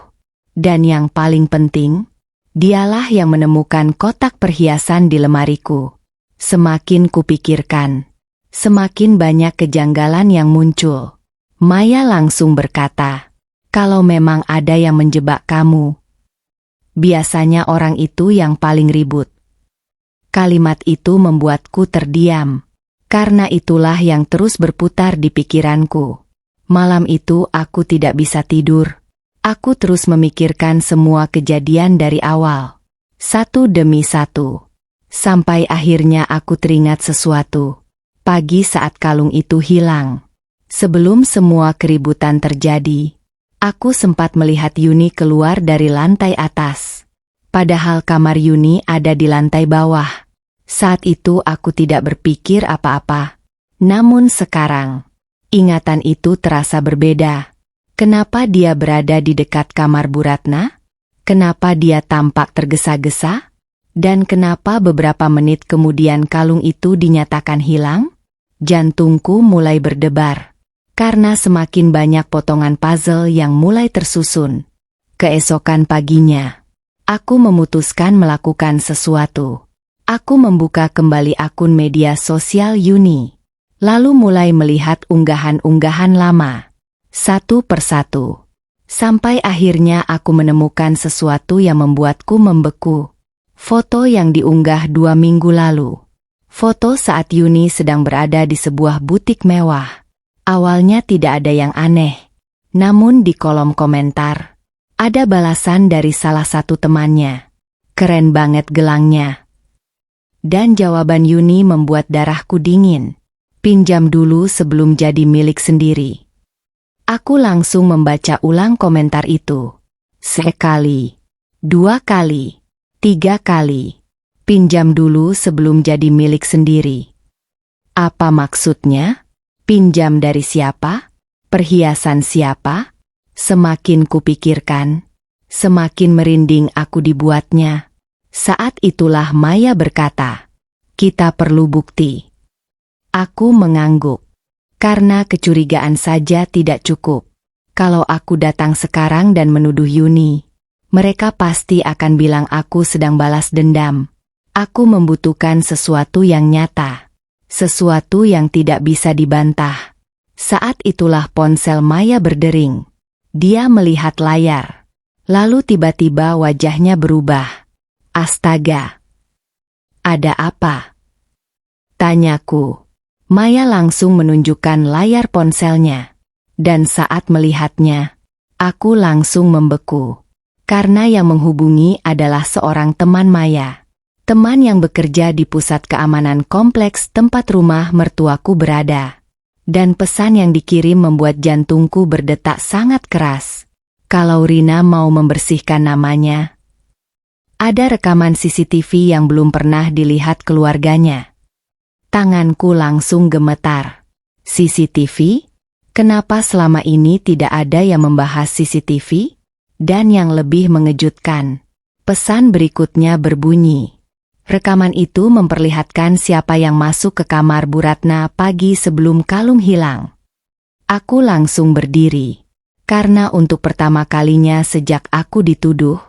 A: Dan yang paling penting, dialah yang menemukan kotak perhiasan di lemariku. Semakin kupikirkan, semakin banyak kejanggalan yang muncul. Maya langsung berkata, kalau memang ada yang menjebak kamu, biasanya orang itu yang paling ribut. Kalimat itu membuatku terdiam. Karena itulah yang terus berputar di pikiranku. Malam itu aku tidak bisa tidur. Aku terus memikirkan semua kejadian dari awal. Satu demi satu. Sampai akhirnya aku teringat sesuatu. Pagi saat kalung itu hilang. Sebelum semua keributan terjadi, aku sempat melihat Yuni keluar dari lantai atas. Padahal kamar Yuni ada di lantai bawah. Saat itu aku tidak berpikir apa-apa. Namun sekarang, ingatan itu terasa berbeda. Kenapa dia berada di dekat kamar Bu Ratna? Kenapa dia tampak tergesa-gesa? Dan kenapa beberapa menit kemudian kalung itu dinyatakan hilang? Jantungku mulai berdebar. Karena semakin banyak potongan puzzle yang mulai tersusun. Keesokan paginya, aku memutuskan melakukan sesuatu. Aku membuka kembali akun media sosial Yuni. Lalu mulai melihat unggahan-unggahan lama. Satu persatu. Sampai akhirnya aku menemukan sesuatu yang membuatku membeku. Foto yang diunggah 2 minggu lalu. Foto saat Yuni sedang berada di sebuah butik mewah. Awalnya tidak ada yang aneh. Namun di kolom komentar, ada balasan dari salah satu temannya. Keren banget gelangnya. Dan jawaban Yuni membuat darahku dingin. Pinjam dulu sebelum jadi milik sendiri. Aku langsung membaca ulang komentar itu. Sekali, 2 kali, 3 kali. Pinjam dulu sebelum jadi milik sendiri. Apa maksudnya? Pinjam dari siapa? Perhiasan siapa? Semakin kupikirkan, semakin merinding aku dibuatnya. Saat itulah Maya berkata, "Kita perlu bukti." Aku mengangguk. Karena kecurigaan saja tidak cukup. Kalau aku datang sekarang dan menuduh Yuni, mereka pasti akan bilang aku sedang balas dendam. Aku membutuhkan sesuatu yang nyata. Sesuatu yang tidak bisa dibantah. Saat itulah ponsel Maya berdering. Dia melihat layar. Lalu tiba-tiba wajahnya berubah. Astaga! Ada apa? Tanyaku. Maya langsung menunjukkan layar ponselnya. Dan saat melihatnya, aku langsung membeku. Karena yang menghubungi adalah seorang teman Maya. Teman yang bekerja di pusat keamanan kompleks tempat rumah mertuaku berada. Dan pesan yang dikirim membuat jantungku berdetak sangat keras. Kalau Rina mau membersihkan namanya. Ada rekaman CCTV yang belum pernah dilihat keluarganya. Tanganku langsung gemetar. CCTV? Kenapa selama ini tidak ada yang membahas CCTV? Dan yang lebih mengejutkan, pesan berikutnya berbunyi. Rekaman itu memperlihatkan siapa yang masuk ke kamar Bu Ratna pagi sebelum kalung hilang. Aku langsung berdiri. Karena untuk pertama kalinya sejak aku dituduh,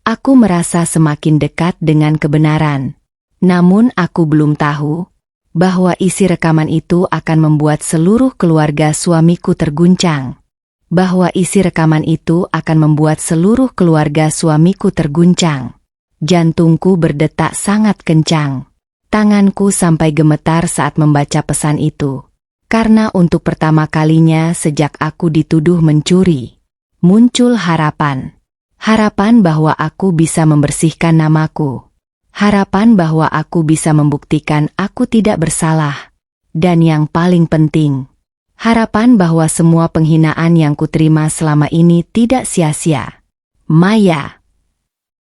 A: aku merasa semakin dekat dengan kebenaran. Namun aku belum tahu bahwa isi rekaman itu akan membuat seluruh keluarga suamiku terguncang. Bahwa isi rekaman itu akan membuat seluruh keluarga suamiku terguncang. Jantungku berdetak sangat kencang. Tanganku sampai gemetar saat membaca pesan itu. Karena untuk pertama kalinya sejak aku dituduh mencuri, muncul harapan. Harapan bahwa aku bisa membersihkan namaku. Harapan bahwa aku bisa membuktikan aku tidak bersalah. Dan yang paling penting, harapan bahwa semua penghinaan yang kuterima selama ini tidak sia-sia. Maya.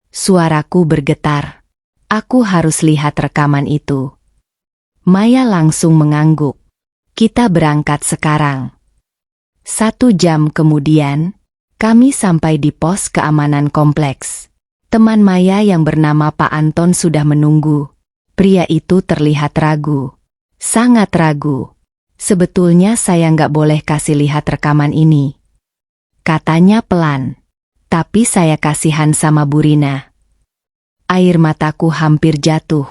A: Suaraku bergetar. Aku harus lihat rekaman itu. Maya langsung mengangguk. Kita berangkat sekarang. 1 jam kemudian, kami sampai di pos keamanan kompleks. Teman Maya yang bernama Pak Anton sudah menunggu. Pria itu terlihat ragu. Sangat ragu. Sebetulnya saya nggak boleh kasih lihat rekaman ini. Katanya pelan. Tapi saya kasihan sama Bu Rina. Air mataku hampir jatuh.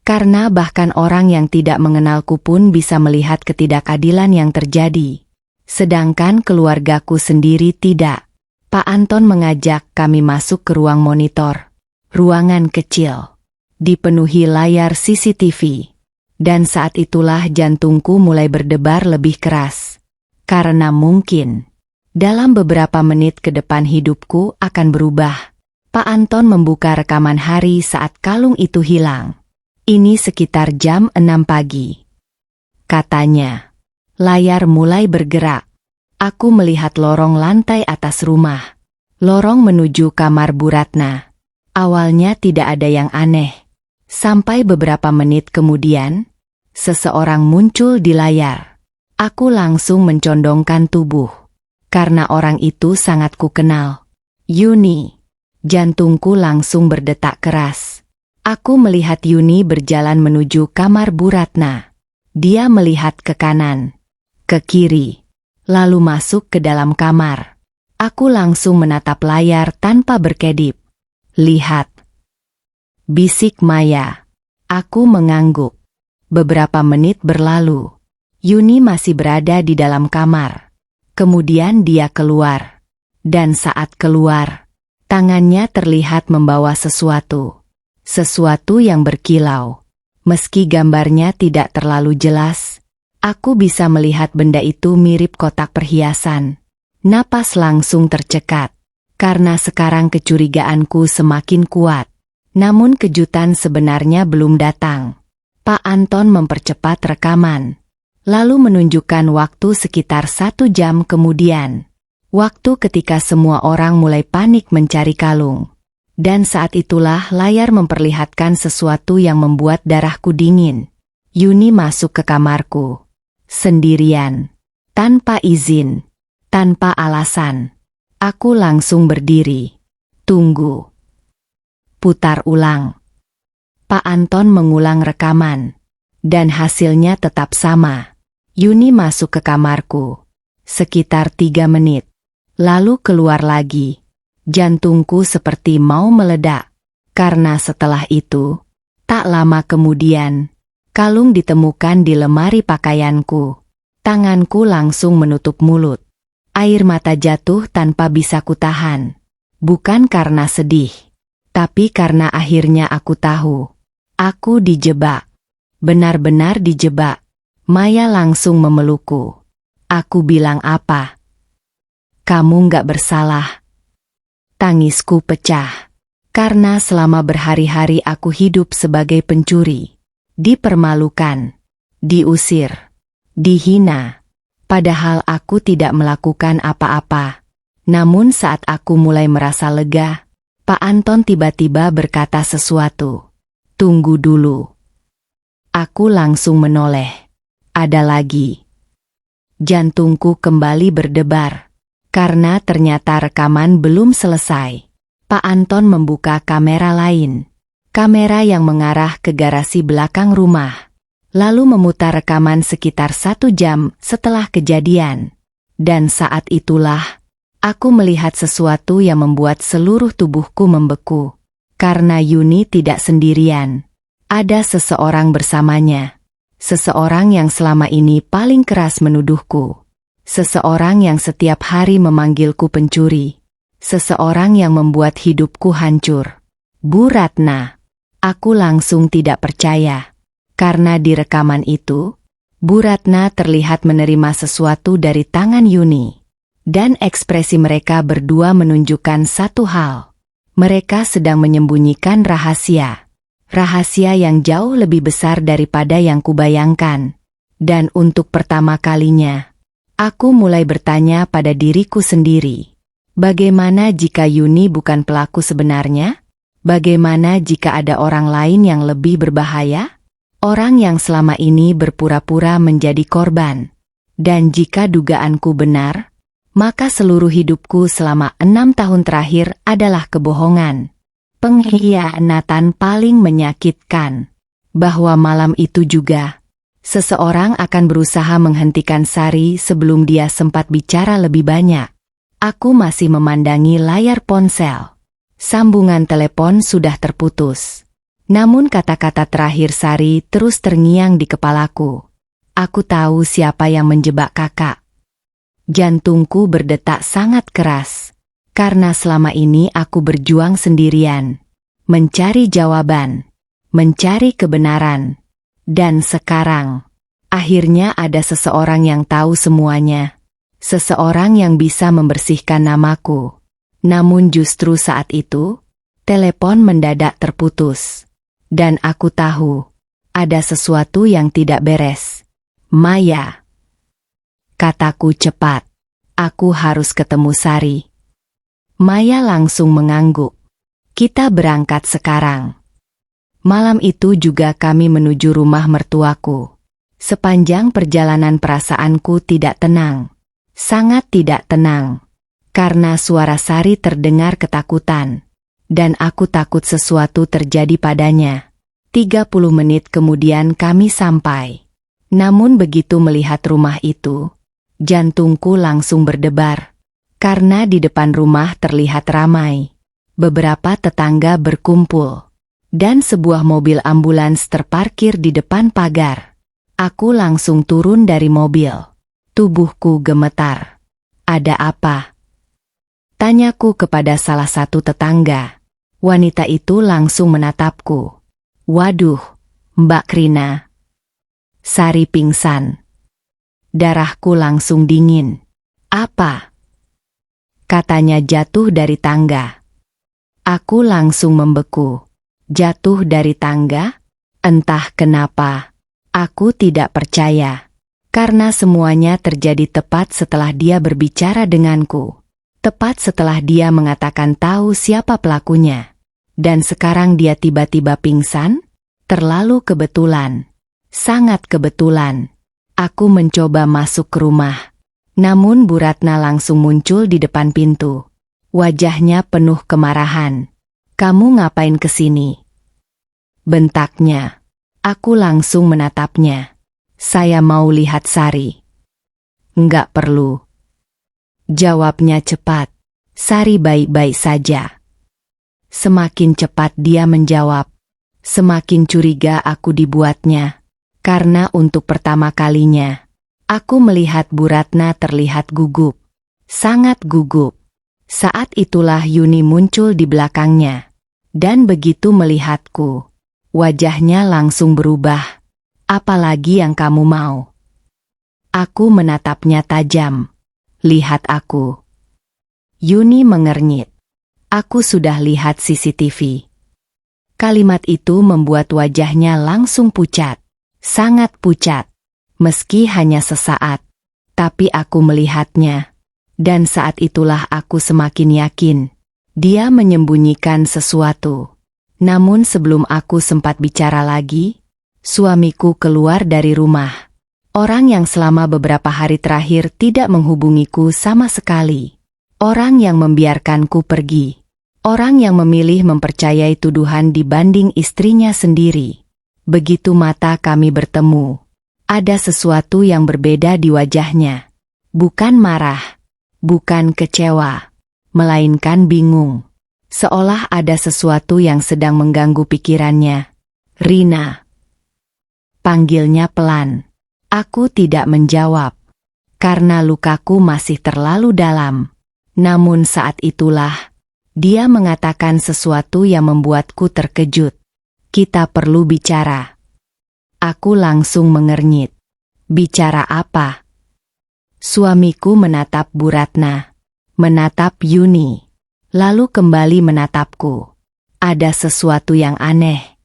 A: Karena bahkan orang yang tidak mengenalku pun bisa melihat ketidakadilan yang terjadi. Sedangkan keluargaku sendiri tidak. Pak Anton mengajak kami masuk ke ruang monitor. Ruangan kecil. dipenuhi layar CCTV. Dan saat itulah jantungku mulai berdebar lebih keras. Karena mungkin dalam beberapa menit ke depan hidupku akan berubah. Pak Anton membuka rekaman hari saat kalung itu hilang. Ini sekitar jam 6 pagi. Katanya, layar mulai bergerak. Aku melihat lorong lantai atas rumah. Lorong menuju kamar Bu Ratna. Awalnya tidak ada yang aneh. Sampai beberapa menit kemudian, seseorang muncul di layar. Aku langsung mencondongkan tubuh. Karena orang itu sangat kukenal. Yuni. Jantungku langsung berdetak keras. Aku melihat Yuni berjalan menuju kamar Bu Ratna. Dia melihat ke kanan, ke kiri, lalu masuk ke dalam kamar. Aku langsung menatap layar tanpa berkedip. Lihat. Bisik Maya. Aku mengangguk. Beberapa menit berlalu. Yuni masih berada di dalam kamar. Kemudian dia keluar. Dan saat keluar, tangannya terlihat membawa sesuatu. Sesuatu yang berkilau. Meski gambarnya tidak terlalu jelas, aku bisa melihat benda itu mirip kotak perhiasan. Napas langsung tercekat. Karena sekarang kecurigaanku semakin kuat. Namun kejutan sebenarnya belum datang. Pak Anton mempercepat rekaman. Lalu menunjukkan waktu sekitar 1 jam kemudian. Waktu ketika semua orang mulai panik mencari kalung. Dan saat itulah layar memperlihatkan sesuatu yang membuat darahku dingin. Yuni masuk ke kamarku. Sendirian. Tanpa izin. Tanpa alasan. Aku langsung berdiri. Tunggu. Putar ulang. Pak Anton mengulang rekaman. Dan hasilnya tetap sama. Yuni masuk ke kamarku. Sekitar 3 menit. Lalu keluar lagi. Jantungku seperti mau meledak. Karena setelah itu, tak lama kemudian, kalung ditemukan di lemari pakaianku. Tanganku langsung menutup mulut. Air mata jatuh tanpa bisa kutahan. Bukan karena sedih. Tapi karena akhirnya aku tahu. Aku dijebak. Benar-benar dijebak. Maya langsung memelukku. Aku bilang apa? Kamu nggak bersalah. Tangisku pecah. Karena selama berhari-hari aku hidup sebagai pencuri. Dipermalukan. Diusir. Dihina. Padahal aku tidak melakukan apa-apa. Namun saat aku mulai merasa lega, Pak Anton tiba-tiba berkata sesuatu. Tunggu dulu. Aku langsung menoleh. Ada lagi. Jantungku kembali berdebar. Karena ternyata rekaman belum selesai. Pak Anton membuka kamera lain. Kamera yang mengarah ke garasi belakang rumah. Lalu memutar rekaman sekitar 1 jam setelah kejadian. Dan saat itulah, aku melihat sesuatu yang membuat seluruh tubuhku membeku. Karena Yuni tidak sendirian. Ada seseorang bersamanya. Seseorang yang selama ini paling keras menuduhku. Seseorang yang setiap hari memanggilku pencuri. Seseorang yang membuat hidupku hancur. Bu Ratna. Aku langsung tidak percaya. Karena di rekaman itu, Bu Ratna terlihat menerima sesuatu dari tangan Yuni. Dan ekspresi mereka berdua menunjukkan satu hal. Mereka sedang menyembunyikan rahasia. Rahasia yang jauh lebih besar daripada yang kubayangkan. Dan untuk pertama kalinya, aku mulai bertanya pada diriku sendiri. Bagaimana jika Yuni bukan pelaku sebenarnya? Bagaimana jika ada orang lain yang lebih berbahaya? Orang yang selama ini berpura-pura menjadi korban. Dan jika dugaanku benar, maka seluruh hidupku selama 6 tahun terakhir adalah kebohongan. Pengkhianatan paling menyakitkan. Bahwa malam itu juga, seseorang akan berusaha menghentikan Sari sebelum dia sempat bicara lebih banyak. Aku masih memandangi layar ponsel. Sambungan telepon sudah terputus. Namun kata-kata terakhir Sari terus terngiang di kepalaku. Aku tahu siapa yang menjebak kakak. Jantungku berdetak sangat keras. Karena selama ini aku berjuang sendirian. Mencari jawaban. mencari kebenaran. Dan sekarang, akhirnya ada seseorang yang tahu semuanya. Seseorang yang bisa membersihkan namaku. Namun justru saat itu, telepon mendadak terputus. Dan aku tahu, ada sesuatu yang tidak beres. Maya, kataku cepat. Aku harus ketemu Sari. Maya langsung mengangguk. Kita berangkat sekarang. Malam itu juga kami menuju rumah mertuaku. Sepanjang perjalanan perasaanku tidak tenang. Sangat tidak tenang. Karena suara Sari terdengar ketakutan. Dan aku takut sesuatu terjadi padanya. 30 menit kemudian kami sampai. Namun begitu melihat rumah itu, jantungku langsung berdebar. Karena di depan rumah terlihat ramai. Beberapa tetangga berkumpul. Dan sebuah mobil ambulans terparkir di depan pagar. Aku langsung turun dari mobil. Tubuhku gemetar. Ada apa? Tanyaku kepada salah satu tetangga. Wanita itu langsung menatapku. Waduh, Mbak Krina. Sari pingsan. Darahku langsung dingin. Apa? Katanya jatuh dari tangga. Aku langsung membeku. Jatuh dari tangga? Entah kenapa. Aku tidak percaya. Karena semuanya terjadi tepat setelah dia berbicara denganku. Tepat setelah dia mengatakan tahu siapa pelakunya. Dan sekarang dia tiba-tiba pingsan? Terlalu kebetulan. Sangat kebetulan. Aku mencoba masuk ke rumah. Namun Bu Ratna langsung muncul di depan pintu. Wajahnya penuh kemarahan. Kamu ngapain kesini? Bentaknya. Aku langsung menatapnya. Saya mau lihat Sari. Enggak perlu. Jawabnya cepat. Sari baik-baik saja. Semakin cepat dia menjawab, semakin curiga aku dibuatnya. Karena untuk pertama kalinya, aku melihat Bu Ratna terlihat gugup. Sangat gugup. Saat itulah Yuni muncul di belakangnya. Dan begitu melihatku, wajahnya langsung berubah. Apalagi yang kamu mau? Aku menatapnya tajam. Lihat aku. Yuni mengernyit. Aku sudah lihat CCTV. Kalimat itu membuat wajahnya langsung pucat. Sangat pucat. Meski hanya sesaat. Tapi aku melihatnya. Dan saat itulah aku semakin yakin. Dia menyembunyikan sesuatu. Namun sebelum aku sempat bicara lagi, suamiku keluar dari rumah. Orang yang selama beberapa hari terakhir tidak menghubungiku sama sekali. Orang yang membiarkanku pergi. Orang yang memilih mempercayai tuduhan dibanding istrinya sendiri. Begitu mata kami bertemu, ada sesuatu yang berbeda di wajahnya. Bukan marah, bukan kecewa. Melainkan bingung. Seolah ada sesuatu yang sedang mengganggu pikirannya. Rina. Panggilnya pelan. Aku tidak menjawab. Karena lukaku masih terlalu dalam. Namun saat itulah, dia mengatakan sesuatu yang membuatku terkejut. Kita perlu bicara. Aku langsung mengernyit. Bicara apa? Suamiku menatap Bu Ratna. Menatap Yuni. Lalu kembali menatapku. Ada sesuatu yang aneh.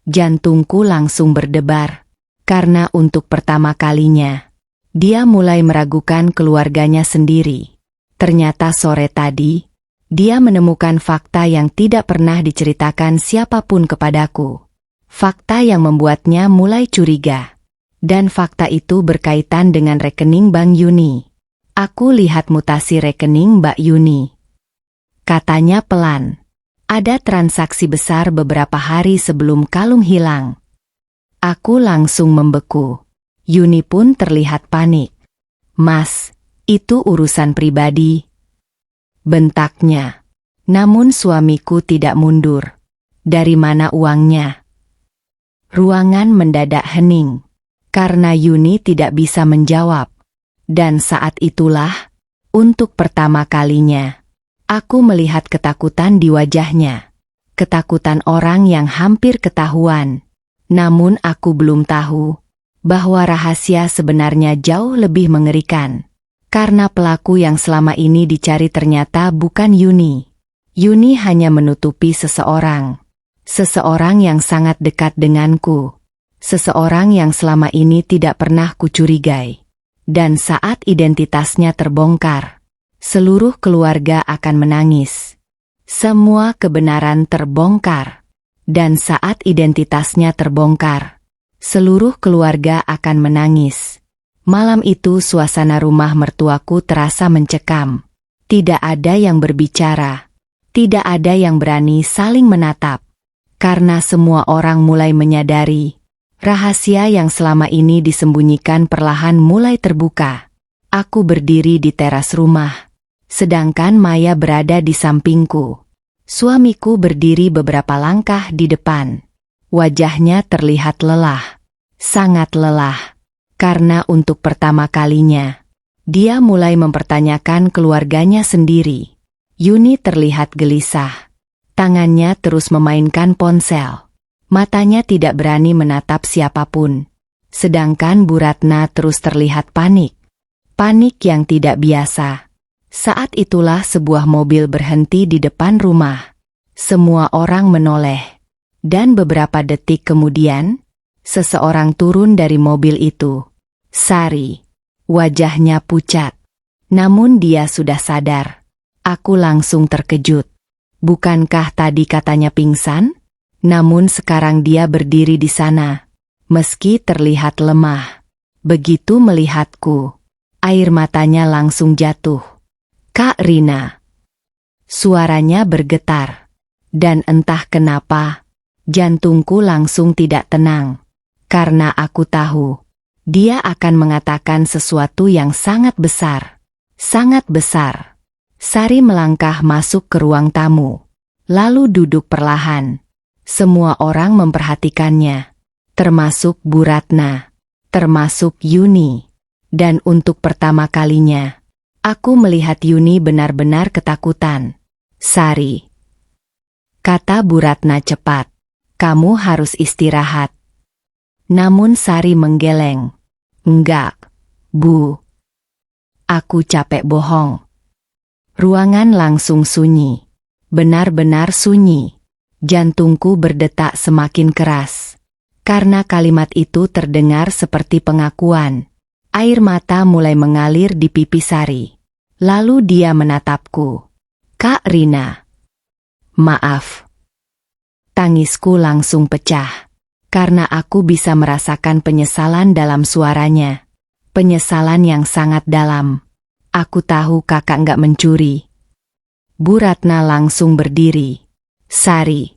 A: Jantungku langsung berdebar. Karena untuk pertama kalinya, dia mulai meragukan keluarganya sendiri. Ternyata sore tadi, dia menemukan fakta yang tidak pernah diceritakan siapapun kepadaku. Fakta yang membuatnya mulai curiga. Dan fakta itu berkaitan dengan rekening Bank Yuni. Aku lihat mutasi rekening Mbak Yuni. Katanya pelan. Ada transaksi besar beberapa hari sebelum kalung hilang. Aku langsung membeku. Yuni pun terlihat panik. Mas, itu urusan pribadi. Bentaknya. Namun suamiku tidak mundur. Dari mana uangnya? Ruangan mendadak hening. Karena Yuni tidak bisa menjawab. Dan saat itulah, untuk pertama kalinya, aku melihat ketakutan di wajahnya. ketakutan orang yang hampir ketahuan. Namun aku belum tahu bahwa rahasia sebenarnya jauh lebih mengerikan. Karena pelaku yang selama ini dicari ternyata bukan Yuni. Yuni hanya menutupi seseorang. Seseorang yang sangat dekat denganku. Seseorang yang selama ini tidak pernah kucurigai. Dan saat identitasnya terbongkar, seluruh keluarga akan menangis. Semua kebenaran terbongkar. Dan saat identitasnya terbongkar, seluruh keluarga akan menangis. Malam itu suasana rumah mertuaku terasa mencekam. Tidak ada yang berbicara. Tidak ada yang berani saling menatap. Karena semua orang mulai menyadari, rahasia yang selama ini disembunyikan perlahan mulai terbuka. Aku berdiri di teras rumah, sedangkan Maya berada di sampingku. Suamiku berdiri beberapa langkah di depan. Wajahnya terlihat lelah, sangat lelah. Karena untuk pertama kalinya, dia mulai mempertanyakan keluarganya sendiri. Yuni terlihat gelisah. Tangannya terus memainkan ponsel. Matanya tidak berani menatap siapapun. Sedangkan Bu Ratna terus terlihat panik. Panik yang tidak biasa. Saat itulah sebuah mobil berhenti di depan rumah. Semua orang menoleh. Dan beberapa detik kemudian, seseorang turun dari mobil itu. Sari. Wajahnya pucat. Namun dia sudah sadar. Aku langsung terkejut. Bukankah tadi katanya pingsan? Namun sekarang dia berdiri di sana. Meski terlihat lemah. Begitu melihatku, air matanya langsung jatuh. Kak Rina. Suaranya bergetar. Dan entah kenapa, jantungku langsung tidak tenang. Karena aku tahu, dia akan mengatakan sesuatu yang sangat besar. Sangat besar. Sari melangkah masuk ke ruang tamu. Lalu duduk perlahan. Semua orang memperhatikannya. Termasuk Bu Ratna. Termasuk Yuni. Dan untuk pertama kalinya, aku melihat Yuni benar-benar ketakutan. Sari. Kata Bu Ratna cepat. Kamu harus istirahat. Namun Sari menggeleng. Enggak, Bu. Aku capek bohong. Ruangan langsung sunyi. Benar-benar sunyi. Jantungku berdetak semakin keras. Karena kalimat itu terdengar seperti pengakuan. Air mata mulai mengalir di pipi Sari. Lalu dia menatapku. Kak Rina. Maaf. Tangisku langsung pecah. Karena aku bisa merasakan penyesalan dalam suaranya. Penyesalan yang sangat dalam. Aku tahu kakak nggak mencuri. Bu Ratna langsung berdiri. Sari.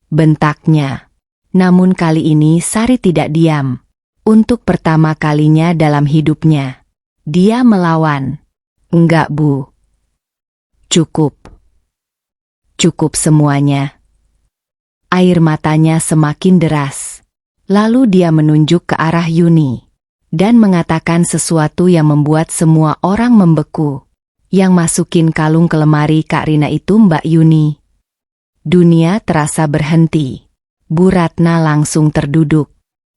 A: Bentaknya. Namun kali ini Sari tidak diam. Untuk pertama kalinya dalam hidupnya, dia melawan. Enggak, Bu. Cukup. Cukup semuanya. Air matanya semakin deras. Lalu dia menunjuk ke arah Yuni. Dan mengatakan sesuatu yang membuat semua orang membeku. Yang masukin kalung ke lemari Kak Rina itu Mbak Yuni. Dunia terasa berhenti. Bu Ratna langsung terduduk.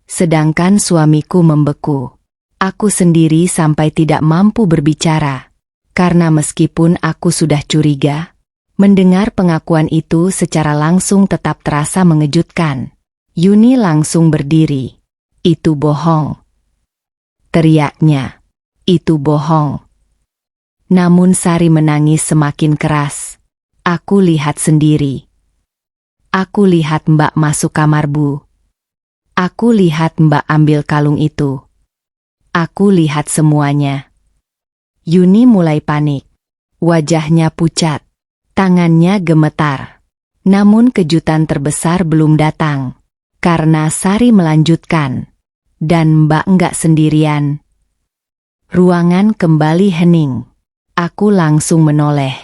A: Sedangkan suamiku membeku. Aku sendiri sampai tidak mampu berbicara. Karena meskipun aku sudah curiga, mendengar pengakuan itu secara langsung tetap terasa mengejutkan. Yuni langsung berdiri. Itu bohong. Teriaknya. Itu bohong. Namun Sari menangis semakin keras. Aku lihat sendiri. Aku lihat Mbak masuk kamar Bu. Aku lihat Mbak ambil kalung itu. Aku lihat semuanya. Yuni mulai panik. Wajahnya pucat. Tangannya gemetar. Namun kejutan terbesar belum datang. Karena Sari melanjutkan. Dan Mbak enggak sendirian. Ruangan kembali hening. Aku langsung menoleh.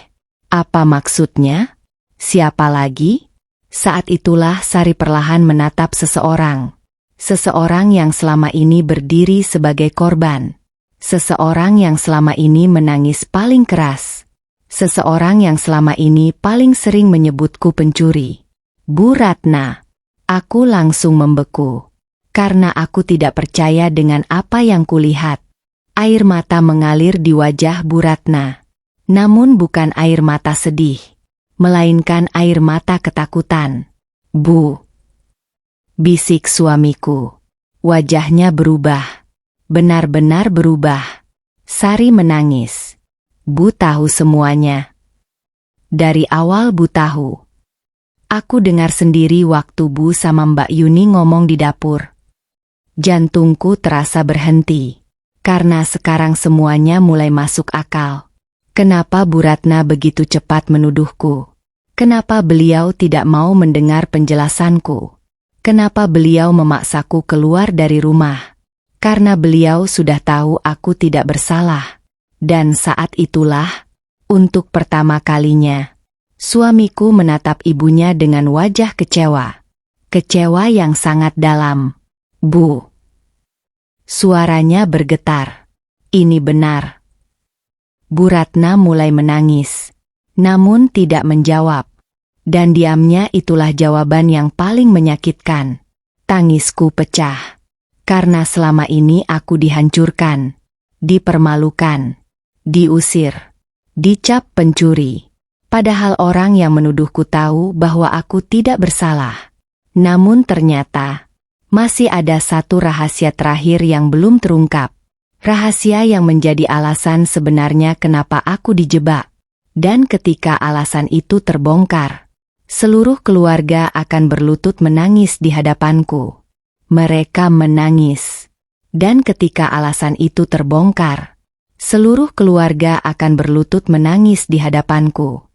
A: Apa maksudnya? Siapa lagi? Saat itulah Sari perlahan menatap seseorang. Seseorang yang selama ini berdiri sebagai korban. Seseorang yang selama ini menangis paling keras. Seseorang yang selama ini paling sering menyebutku pencuri. Bu Ratna. Aku langsung membeku. Karena aku tidak percaya dengan apa yang kulihat. Air mata mengalir di wajah Bu Ratna. Namun bukan air mata sedih. Melainkan air mata ketakutan. Bu. Bisik suamiku. Wajahnya berubah. Benar-benar berubah. Sari menangis. Bu tahu semuanya. Dari awal Bu tahu. Aku dengar sendiri waktu Bu sama Mbak Yuni ngomong di dapur. Jantungku terasa berhenti. Karena sekarang semuanya mulai masuk akal. Kenapa Bu Ratna begitu cepat menuduhku? Kenapa beliau tidak mau mendengar penjelasanku? Kenapa beliau memaksaku keluar dari rumah? Karena beliau sudah tahu aku tidak bersalah. Dan saat itulah, untuk pertama kalinya, suamiku menatap ibunya dengan wajah kecewa. Kecewa yang sangat dalam. Bu. Suaranya bergetar. Ini benar. Bu Ratna mulai menangis. Namun tidak menjawab. Dan diamnya itulah jawaban yang paling menyakitkan. Tangisku pecah. Karena selama ini aku dihancurkan. Dipermalukan. Diusir. Dicap pencuri. Padahal orang yang menuduhku tahu bahwa aku tidak bersalah. Namun ternyata, masih ada satu rahasia terakhir yang belum terungkap. Rahasia yang menjadi alasan sebenarnya kenapa aku dijebak. Dan ketika alasan itu terbongkar, seluruh keluarga akan berlutut menangis di hadapanku. Mereka menangis. Dan ketika alasan itu terbongkar, seluruh keluarga akan berlutut menangis di hadapanku.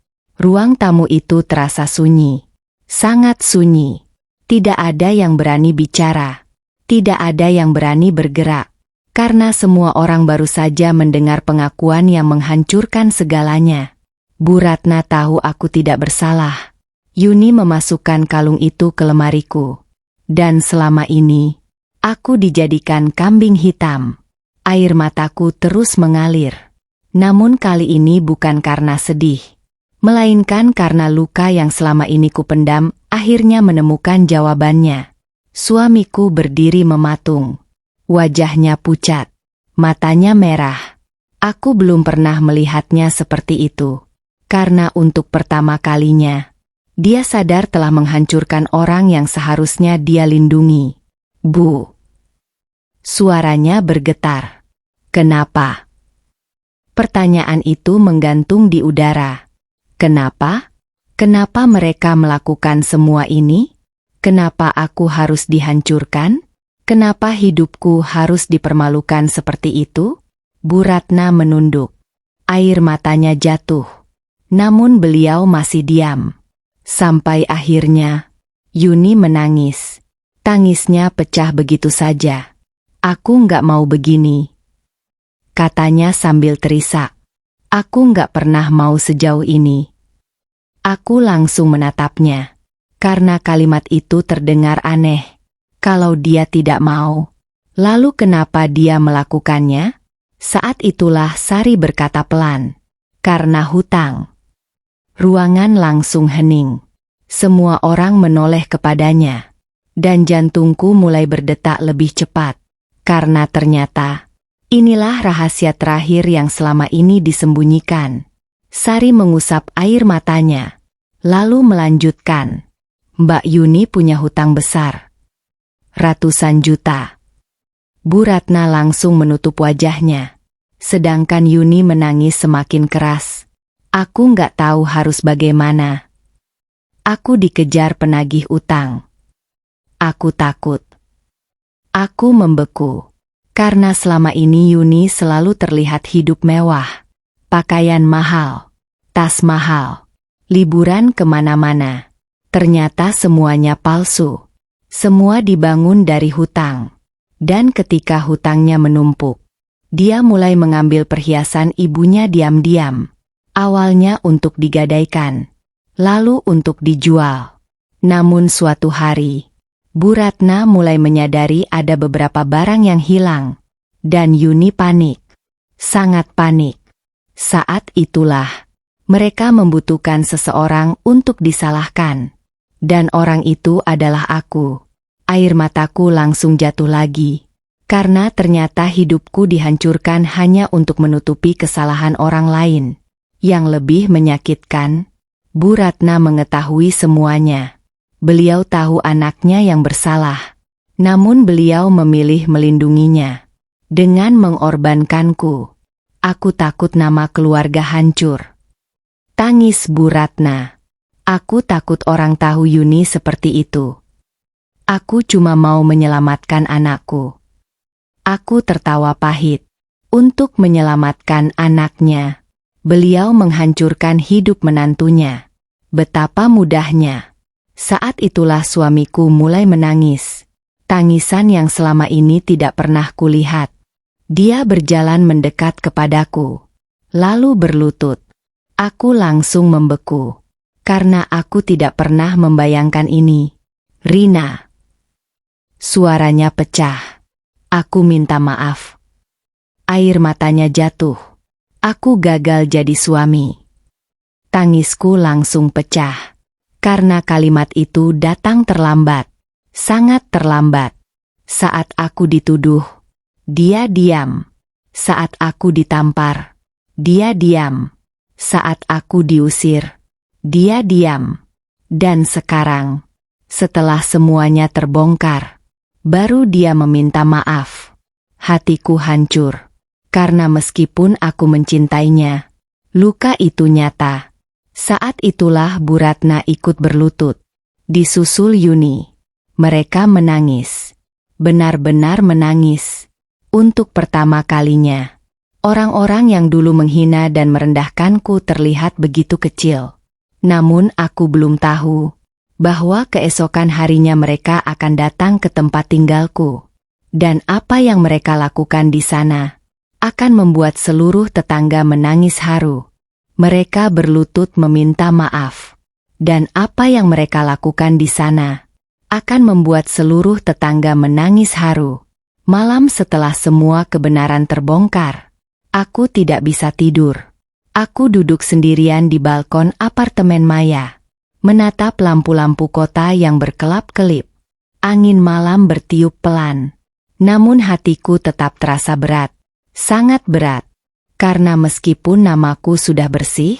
A: Ruang tamu itu terasa sunyi. Sangat sunyi. Tidak ada yang berani bicara. Tidak ada yang berani bergerak. Karena semua orang baru saja mendengar pengakuan yang menghancurkan segalanya. Bu Ratna tahu aku tidak bersalah. Yuni memasukkan kalung itu ke lemariku. Dan selama ini, aku dijadikan kambing hitam. Air mataku terus mengalir. Namun kali ini bukan karena sedih. Melainkan karena luka yang selama ini kupendam, akhirnya menemukan jawabannya. Suamiku berdiri mematung. Wajahnya pucat. Matanya merah. Aku belum pernah melihatnya seperti itu. Karena untuk pertama kalinya, dia sadar telah menghancurkan orang yang seharusnya dia lindungi. Bu. Suaranya bergetar. Kenapa? Pertanyaan itu menggantung di udara. Kenapa? Kenapa mereka melakukan semua ini? Kenapa aku harus dihancurkan? Kenapa hidupku harus dipermalukan seperti itu? Bu Ratna menunduk. Air matanya jatuh. Namun beliau masih diam. Sampai akhirnya, Yuni menangis. Tangisnya pecah begitu saja. Aku nggak mau begini. Katanya sambil terisak. Aku nggak pernah mau sejauh ini. Aku langsung menatapnya. Karena kalimat itu terdengar aneh. Kalau dia tidak mau, lalu kenapa dia melakukannya? Saat itulah Sari berkata pelan. Karena hutang. Ruangan langsung hening. Semua orang menoleh kepadanya. Dan jantungku mulai berdetak lebih cepat. Karena ternyata, inilah rahasia terakhir yang selama ini disembunyikan. Sari mengusap air matanya. Lalu melanjutkan. Mbak Yuni punya hutang besar. Ratusan juta. Bu Ratna langsung menutup wajahnya. Sedangkan Yuni menangis semakin keras. Aku nggak tahu harus bagaimana. Aku dikejar penagih utang. Aku takut. Aku membeku. Karena selama ini Yuni selalu terlihat hidup mewah. Pakaian mahal. Tas mahal. Liburan kemana-mana. Ternyata semuanya palsu. Semua dibangun dari hutang. Dan ketika hutangnya menumpuk, dia mulai mengambil perhiasan ibunya diam-diam. Awalnya untuk digadaikan. Lalu untuk dijual. Namun suatu hari, Bu Ratna mulai menyadari ada beberapa barang yang hilang. Dan Yuni panik. Sangat panik. Saat itulah, Mereka membutuhkan seseorang untuk disalahkan. Dan orang itu adalah aku. Air mataku langsung jatuh lagi. Karena ternyata hidupku dihancurkan hanya untuk menutupi kesalahan orang lain. Yang lebih menyakitkan, Bu Ratna mengetahui semuanya. Beliau tahu anaknya yang bersalah. Namun beliau memilih melindunginya. Dengan mengorbankanku. Aku takut nama keluarga hancur. Tangis Bu Ratna. Aku takut orang tahu Yuni seperti itu. Aku cuma mau menyelamatkan anakku. Aku tertawa pahit. Untuk menyelamatkan anaknya, beliau menghancurkan hidup menantunya. Betapa mudahnya. Saat itulah suamiku mulai menangis. Tangisan yang selama ini tidak pernah kulihat. Dia berjalan mendekat kepadaku. Lalu berlutut. Aku langsung membeku. Karena aku tidak pernah membayangkan ini. Rina. Suaranya pecah. Aku minta maaf. Air matanya jatuh. Aku gagal jadi suami. Tangisku langsung pecah. Karena kalimat itu datang terlambat. Sangat terlambat. Saat aku dituduh, dia diam. Saat aku ditampar, dia diam. Saat aku diusir, dia diam. Dan sekarang, setelah semuanya terbongkar, baru dia meminta maaf. Hatiku hancur. Karena meskipun aku mencintainya, luka itu nyata. Saat itulah Bu Ratna ikut berlutut. Disusul Yuni. Mereka menangis. Benar-benar menangis. Untuk pertama kalinya. Orang-orang yang dulu menghina dan merendahkanku terlihat begitu kecil. Namun aku belum tahu bahwa keesokan harinya mereka akan datang ke tempat tinggalku. Dan apa yang mereka lakukan di sana akan membuat seluruh tetangga menangis haru. Mereka berlutut meminta maaf. Dan apa yang mereka lakukan di sana akan membuat seluruh tetangga menangis haru. Malam setelah semua kebenaran terbongkar, aku tidak bisa tidur. Aku duduk sendirian di balkon apartemen Maya. Menatap lampu-lampu kota yang berkelap-kelip. Angin malam bertiup pelan. Namun hatiku tetap terasa berat. Sangat berat. Karena meskipun namaku sudah bersih,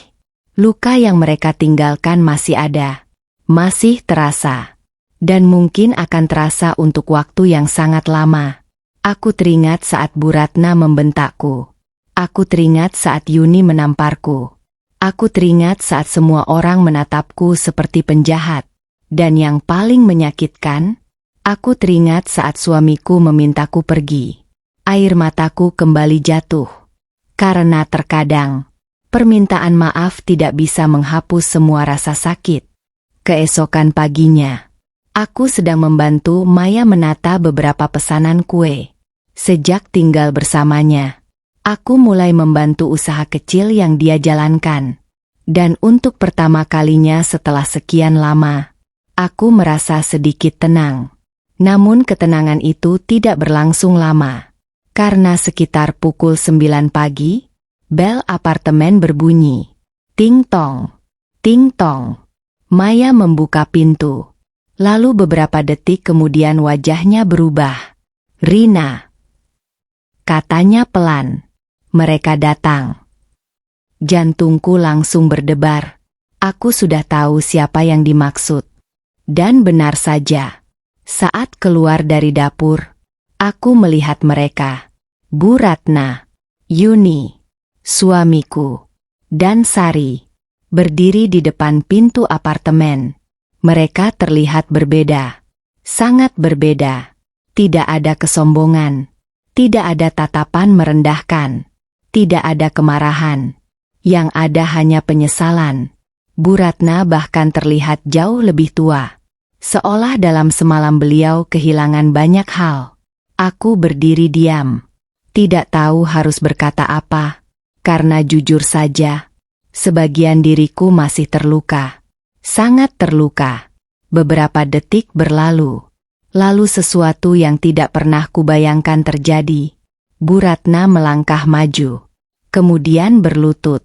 A: luka yang mereka tinggalkan masih ada. Masih terasa. Dan mungkin akan terasa untuk waktu yang sangat lama. Aku teringat saat Bu Ratna membentakku. Aku teringat saat Yuni menamparku. Aku teringat saat semua orang menatapku seperti penjahat. Dan yang paling menyakitkan, aku teringat saat suamiku memintaku pergi. Air mataku kembali jatuh. Karena terkadang, permintaan maaf tidak bisa menghapus semua rasa sakit. Keesokan paginya, aku sedang membantu Maya menata beberapa pesanan kue. Sejak tinggal bersamanya, aku mulai membantu usaha kecil yang dia jalankan. Dan untuk pertama kalinya setelah sekian lama, aku merasa sedikit tenang. Namun ketenangan itu tidak berlangsung lama. Karena sekitar pukul 9 pagi, bel apartemen berbunyi. Ting tong, ting tong. Maya membuka pintu. Lalu beberapa detik kemudian wajahnya berubah. Rina. Katanya pelan. Mereka datang. Jantungku langsung berdebar. Aku sudah tahu siapa yang dimaksud. Dan benar saja. Saat keluar dari dapur, aku melihat mereka. Bu Ratna, Yuni, suamiku, dan Sari. Berdiri di depan pintu apartemen. Mereka terlihat berbeda. Sangat berbeda. Tidak ada kesombongan. Tidak ada tatapan merendahkan. Tidak ada kemarahan. Yang ada hanya penyesalan. Bu Ratna bahkan terlihat jauh lebih tua. Seolah dalam semalam beliau kehilangan banyak hal. Aku berdiri diam. Tidak tahu harus berkata apa. Karena jujur saja, sebagian diriku masih terluka. Sangat terluka. Beberapa detik berlalu. Lalu sesuatu yang tidak pernah kubayangkan terjadi. Bu Ratna melangkah maju. Kemudian berlutut.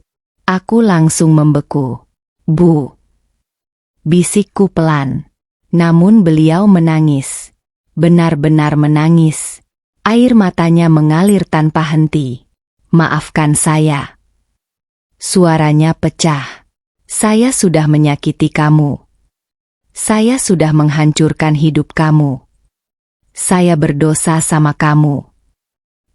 A: Aku langsung membeku. Bu. Bisikku pelan. Namun beliau menangis. Benar-benar menangis. Air matanya mengalir tanpa henti. Maafkan saya. Suaranya pecah. Saya sudah menyakiti kamu. Saya sudah menghancurkan hidup kamu. Saya berdosa sama kamu.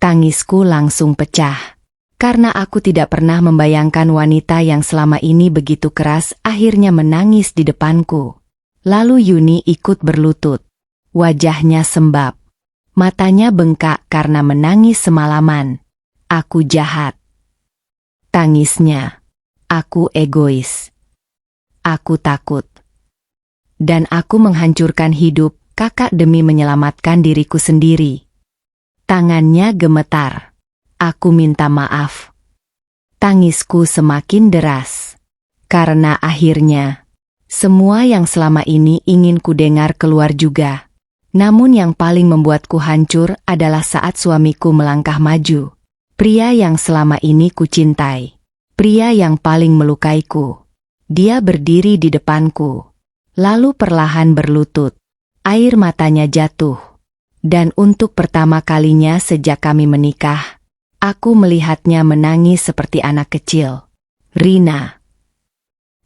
A: Tangisku langsung pecah. Karena aku tidak pernah membayangkan wanita yang selama ini begitu keras akhirnya menangis di depanku. Lalu Yuni ikut berlutut. Wajahnya sembab. Matanya bengkak karena menangis semalaman. Aku jahat. Tangisnya. Aku egois. Aku takut. Dan aku menghancurkan hidup kakak demi menyelamatkan diriku sendiri. Tangannya gemetar. Aku minta maaf. Tangisku semakin deras. Karena akhirnya, semua yang selama ini ingin ku dengar keluar juga. Namun yang paling membuatku hancur adalah saat suamiku melangkah maju. Pria yang selama ini ku cintai. Pria yang paling melukaiku. Dia berdiri di depanku. Lalu perlahan berlutut. Air matanya jatuh. Dan untuk pertama kalinya sejak kami menikah, aku melihatnya menangis seperti anak kecil. Rina.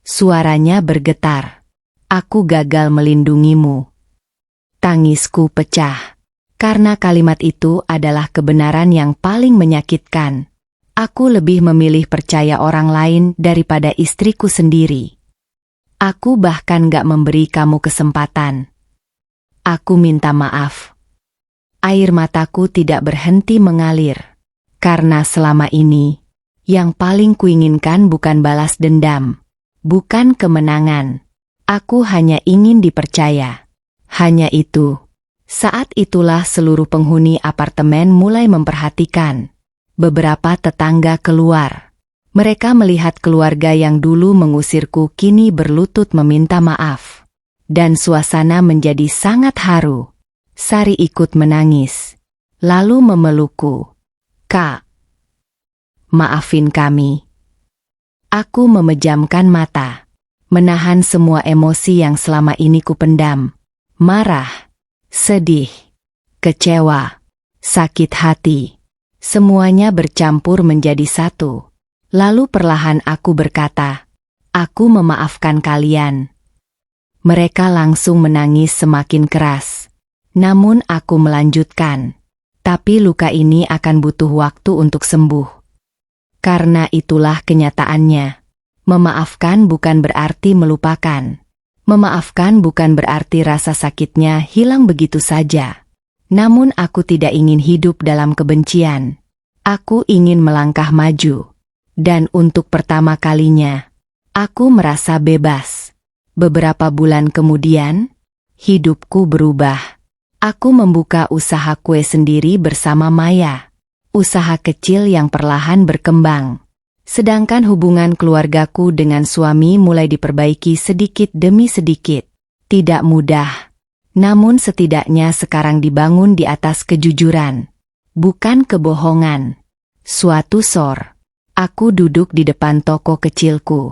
A: Suaranya bergetar. Aku gagal melindungimu. Tangisku pecah. Karena kalimat itu adalah kebenaran yang paling menyakitkan. Aku lebih memilih percaya orang lain daripada istriku sendiri. Aku bahkan gak memberi kamu kesempatan. Aku minta maaf. Air mataku tidak berhenti mengalir. Karena selama ini, yang paling kuinginkan bukan balas dendam. Bukan kemenangan. Aku hanya ingin dipercaya. Hanya itu. Saat itulah seluruh penghuni apartemen mulai memperhatikan. Beberapa tetangga keluar. Mereka melihat keluarga yang dulu mengusirku kini berlutut meminta maaf. Dan suasana menjadi sangat haru. Sari ikut menangis. Lalu memelukku. Kak. Maafin kami. Aku memejamkan mata. Menahan semua emosi yang selama ini kupendam. Marah, sedih, kecewa, sakit hati. Semuanya bercampur menjadi satu. Lalu perlahan aku berkata, aku memaafkan kalian. Mereka langsung menangis semakin keras. Namun aku melanjutkan. Tapi luka ini akan butuh waktu untuk sembuh. Karena itulah kenyataannya. Memaafkan bukan berarti melupakan. Memaafkan bukan berarti rasa sakitnya hilang begitu saja. Namun aku tidak ingin hidup dalam kebencian. Aku ingin melangkah maju. Dan untuk pertama kalinya, aku merasa bebas. Beberapa bulan kemudian, hidupku berubah. Aku membuka usaha kue sendiri bersama Maya. Usaha kecil yang perlahan berkembang. Sedangkan hubungan keluargaku dengan suami mulai diperbaiki sedikit demi sedikit. Tidak mudah. Namun setidaknya sekarang dibangun di atas kejujuran. Bukan kebohongan. Suatu sore, aku duduk di depan toko kecilku.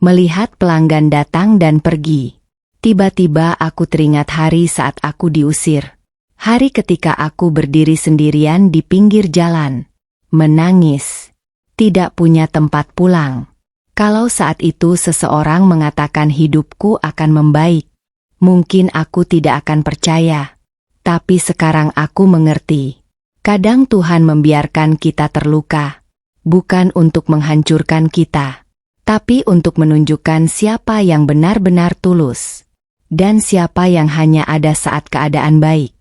A: Melihat pelanggan datang dan pergi. Tiba-tiba aku teringat hari saat aku diusir. Hari ketika aku berdiri sendirian di pinggir jalan. Menangis. Tidak punya tempat pulang. Kalau saat itu seseorang mengatakan hidupku akan membaik, mungkin aku tidak akan percaya. Tapi sekarang aku mengerti. Kadang Tuhan membiarkan kita terluka, bukan untuk menghancurkan kita, tapi untuk menunjukkan siapa yang benar-benar tulus, dan siapa yang hanya ada saat keadaan baik.